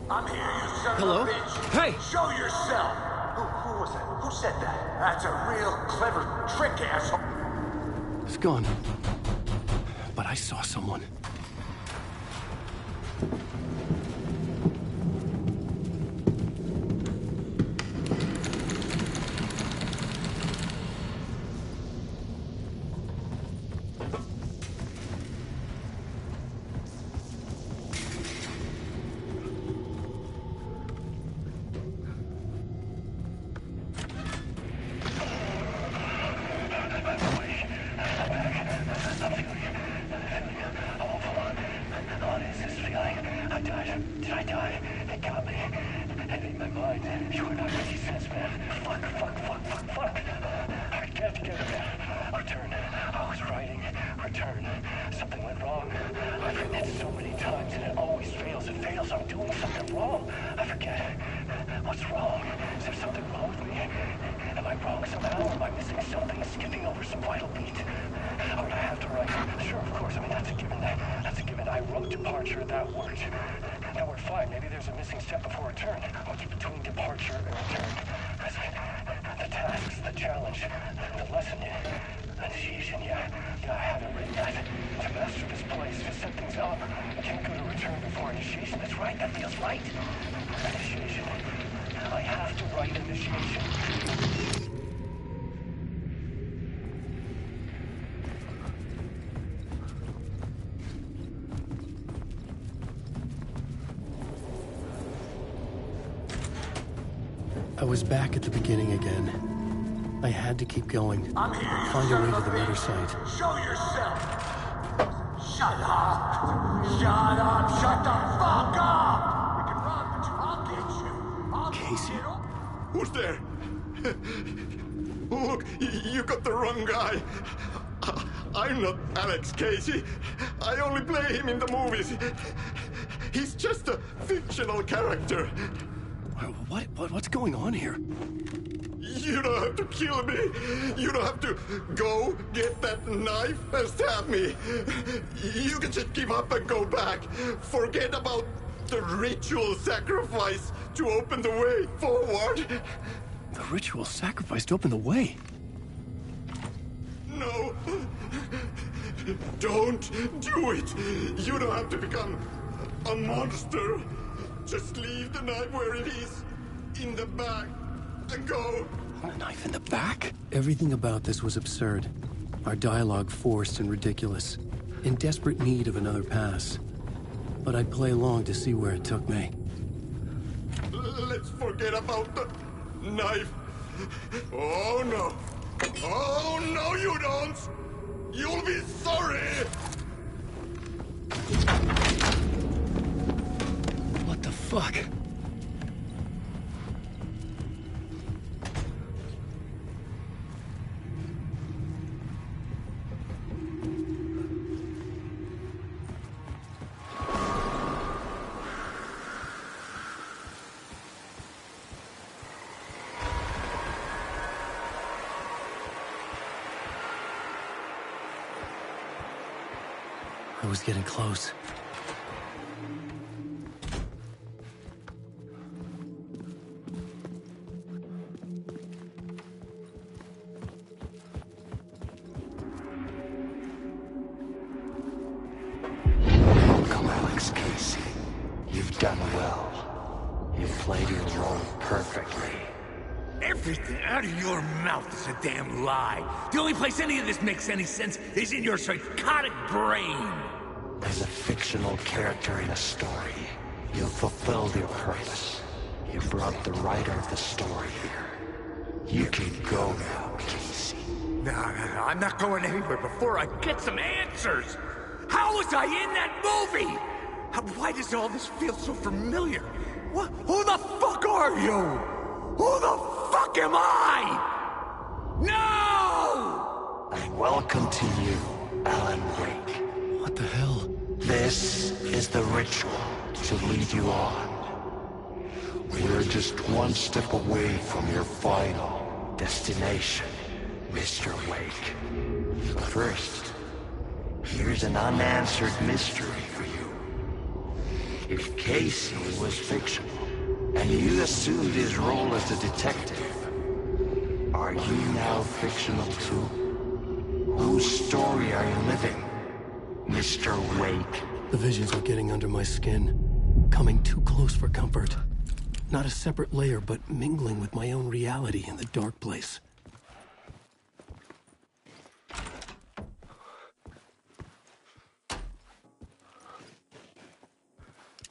I'm here, you son Hello? of a bitch! Hey! Show yourself! Who was that? Who said that? That's a real clever trick, asshole! It's gone. But I saw someone. I was back at the beginning again. I had to keep going. I'm here, you Find a son way of to the murder bitch. site. Show yourself! Shut up! Shut up! Shut the fuck up! We can run, but I'll get you! I'll Casey? Who's there? Look, you got the wrong guy. I'm not Alex Casey. I only play him in the movies. He's just a fictional character. What's going on here? You don't have to kill me. You don't have to go get that knife and stab me. You can just give up and go back. Forget about the ritual sacrifice to open the way forward. The ritual sacrifice to open the way? No. Don't do it. You don't have to become a monster. Just leave the knife where it is. In the back. And go. A knife in the back? Everything about this was absurd. Our dialogue forced and ridiculous. In desperate need of another pass. But I'd play along to see where it took me. let's forget about the knife. Oh no. Oh no, you don't! You'll be sorry! What the fuck? I was getting close. Welcome, Alex Casey. You've done well. You've played your role perfectly. Everything out of your mouth is a damn lie. The only place any of this makes any sense is in your psychotic brain. As a fictional character in a story, you've fulfilled your purpose. You brought the writer of the story here. You can go now, Casey. No, I'm not going anywhere before I get some answers. How was I in that movie? Why does all this feel so familiar? What? Who the fuck are you? Who the fuck am I? No! And welcome to you, Alan Wake. What the hell? This is the ritual to lead you on. We're just one step away from your final destination, Mr. Wake. But first, here's an unanswered mystery for you. If Casey was fictional, and you assumed his role as a detective, are you now fictional too? Whose story are you living, Mr. Wake? The visions were getting under my skin, coming too close for comfort. Not a separate layer, but mingling with my own reality in the dark place.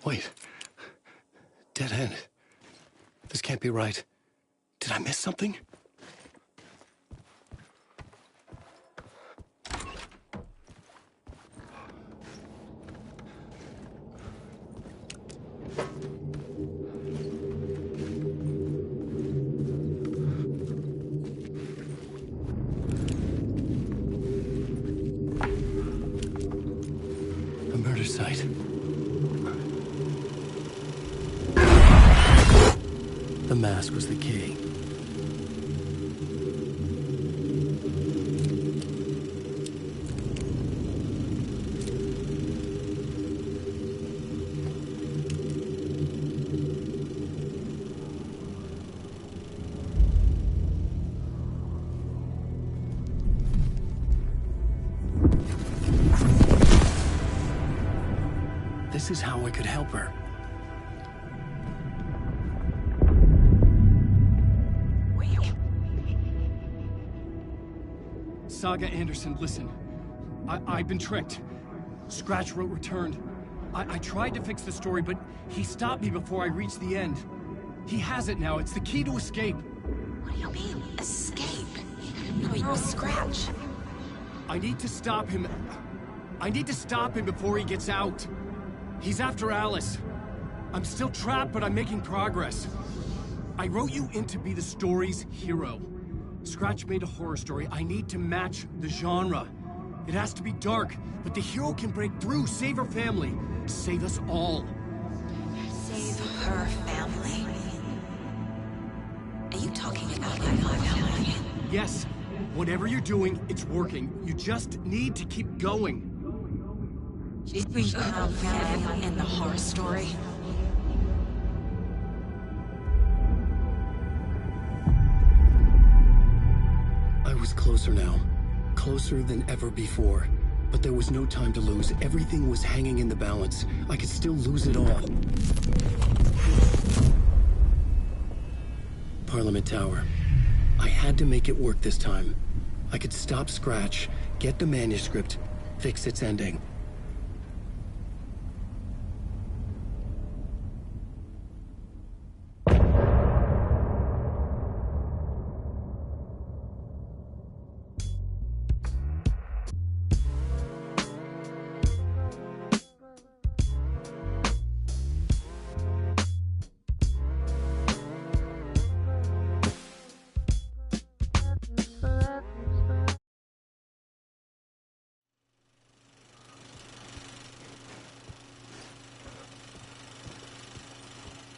Wait. Dead end. This can't be right. Did I miss something? A murder site. The mask was the key. This is how I could help her. Saga Anderson, listen. I've been tricked. Scratch wrote returned. I tried to fix the story, but he stopped me before I reached the end. He has it now. It's the key to escape. What do you mean, escape? No, you're Scratch. I need to stop him. I need to stop him before he gets out. He's after Alice. I'm still trapped, but I'm making progress. I wrote you in to be the story's hero. Scratch made a horror story. I need to match the genre. It has to be dark, but the hero can break through, save her family, save us all. Save her family? Are you talking about my family? Yes. Whatever you're doing, it's working. You just need to keep going. We found family in the horror story. I was closer now. Closer than ever before. But there was no time to lose. Everything was hanging in the balance. I could still lose it all. Parliament Tower. I had to make it work this time. I could stop Scratch, get the manuscript, fix its ending.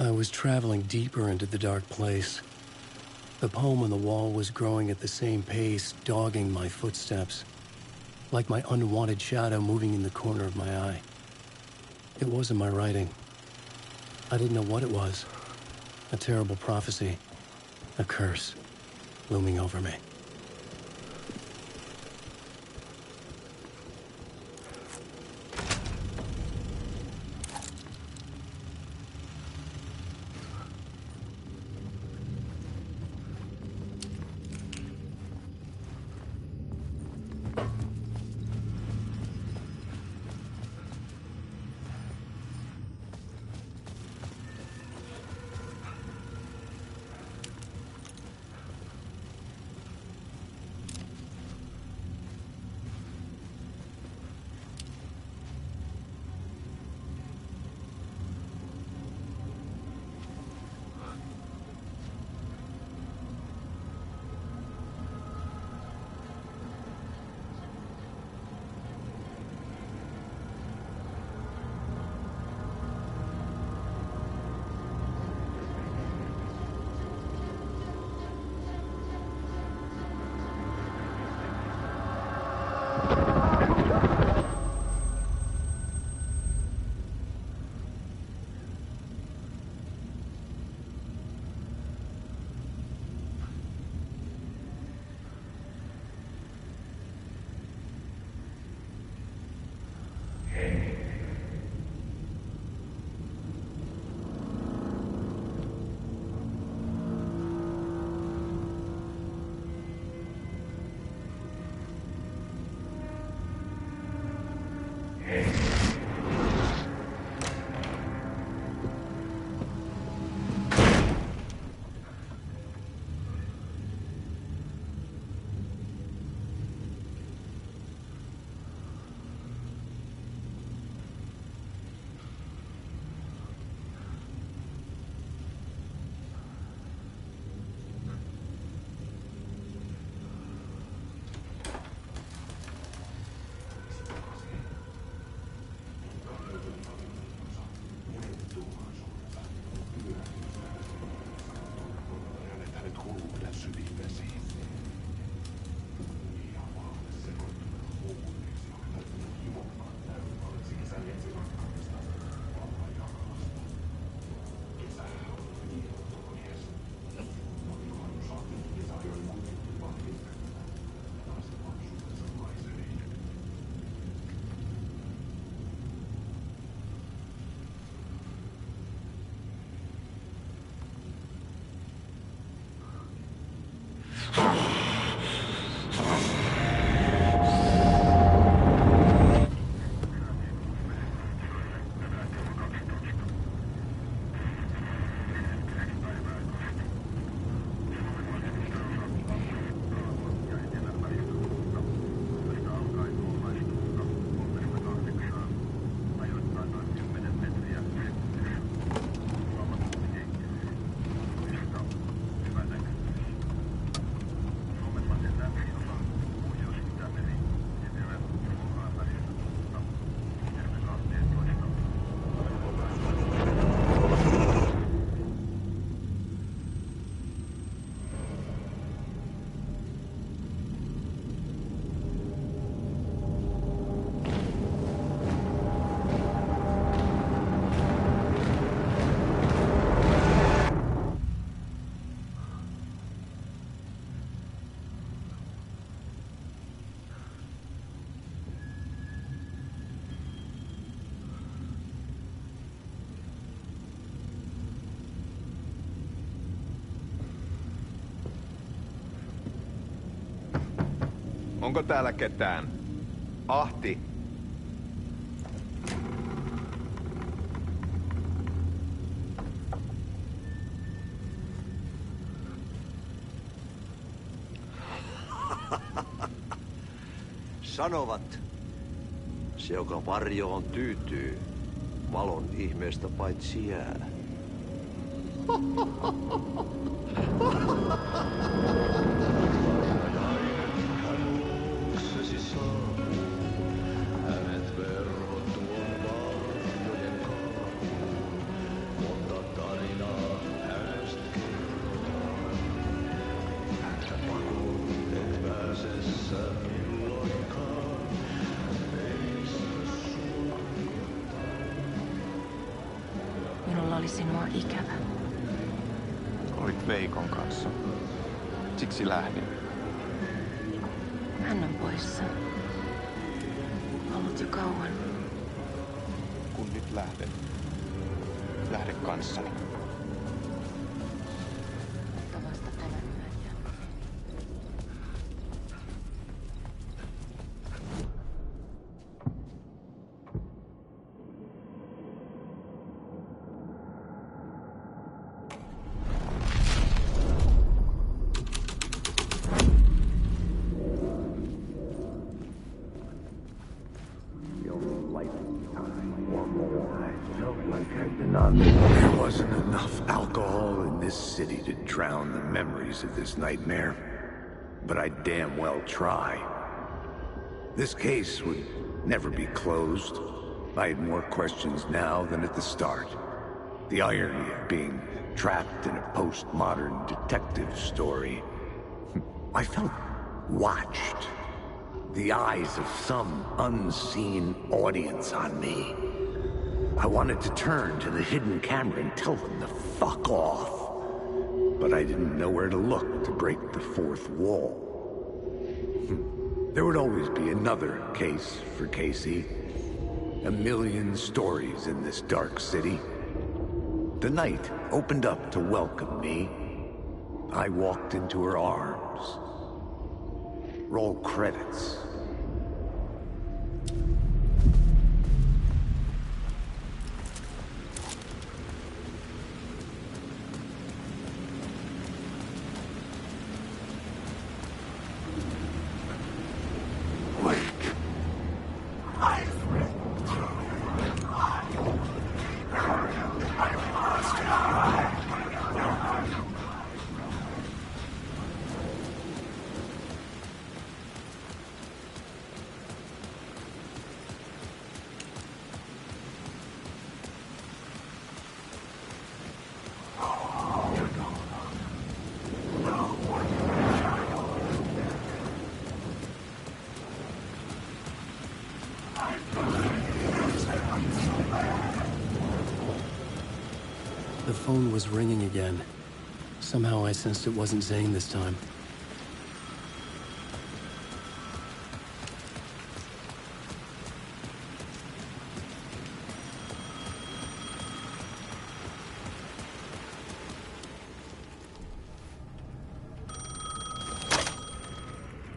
I was traveling deeper into the dark place. The poem on the wall was growing at the same pace, dogging my footsteps, like my unwanted shadow moving in the corner of my eye. It wasn't my writing. I didn't know what it was. A terrible prophecy, a curse, looming over me. Onko täällä ketään? Ahti. Sanovat, se joka varjoon tyytyy, valon ihmeestä paitsi jää. Hänet verhot tuon varjojen karkuun, mutta tarina oli sinua ikävä. Olit Veikon kanssa. Siksi lähdin. Hän on poissa. Ollut jo kauan. Kun nyt lähden. Lähde kanssani. There wasn't enough alcohol in this city to drown the memories of this nightmare, but I'd damn well try. This case would never be closed. I had more questions now than at the start. The irony of being trapped in a postmodern detective story. I felt watched. The eyes of some unseen audience on me. I wanted to turn to the hidden camera and tell them to fuck off. But I didn't know where to look to break the fourth wall. There would always be another case for Casey. A million stories in this dark city. The night opened up to welcome me. I walked into her arms. Roll credits. The phone was ringing again. Somehow I sensed it wasn't Zane this time.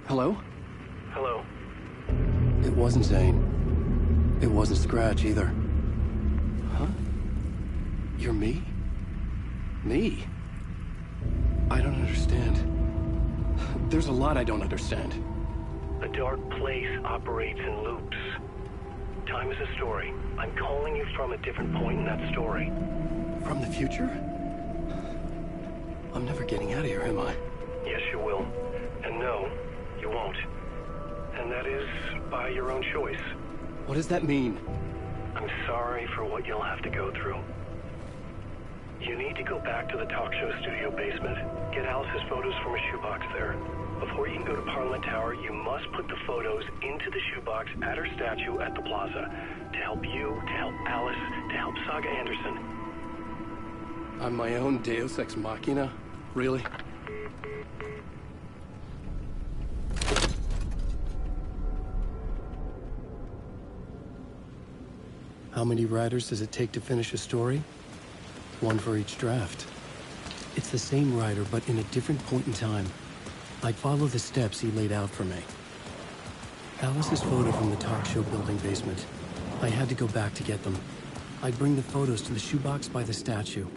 Hello? Hello. It wasn't Zane. It wasn't Scratch either. Huh? You're me? Me? I don't understand. There's a lot I don't understand. The dark place operates in loops. Time is a story. I'm calling you from a different point in that story. From the future? I'm never getting out of here, am I? Yes, you will. And no, you won't. And that is by your own choice. What does that mean? I'm sorry for what you'll have to go through. You need to go back to the talk show studio basement. Get Alice's photos from a shoebox there. Before you can go to Parliament Tower, you must put the photos into the shoebox at her statue at the plaza. To help you, to help Alice, to help Saga Anderson. I'm my own Deus Ex Machina? Really? How many writers does it take to finish a story? One for each draft. It's the same writer, but in a different point in time. I'd follow the steps he laid out for me. Alice's photo from the talk show building basement. I had to go back to get them. I'd bring the photos to the shoebox by the statue.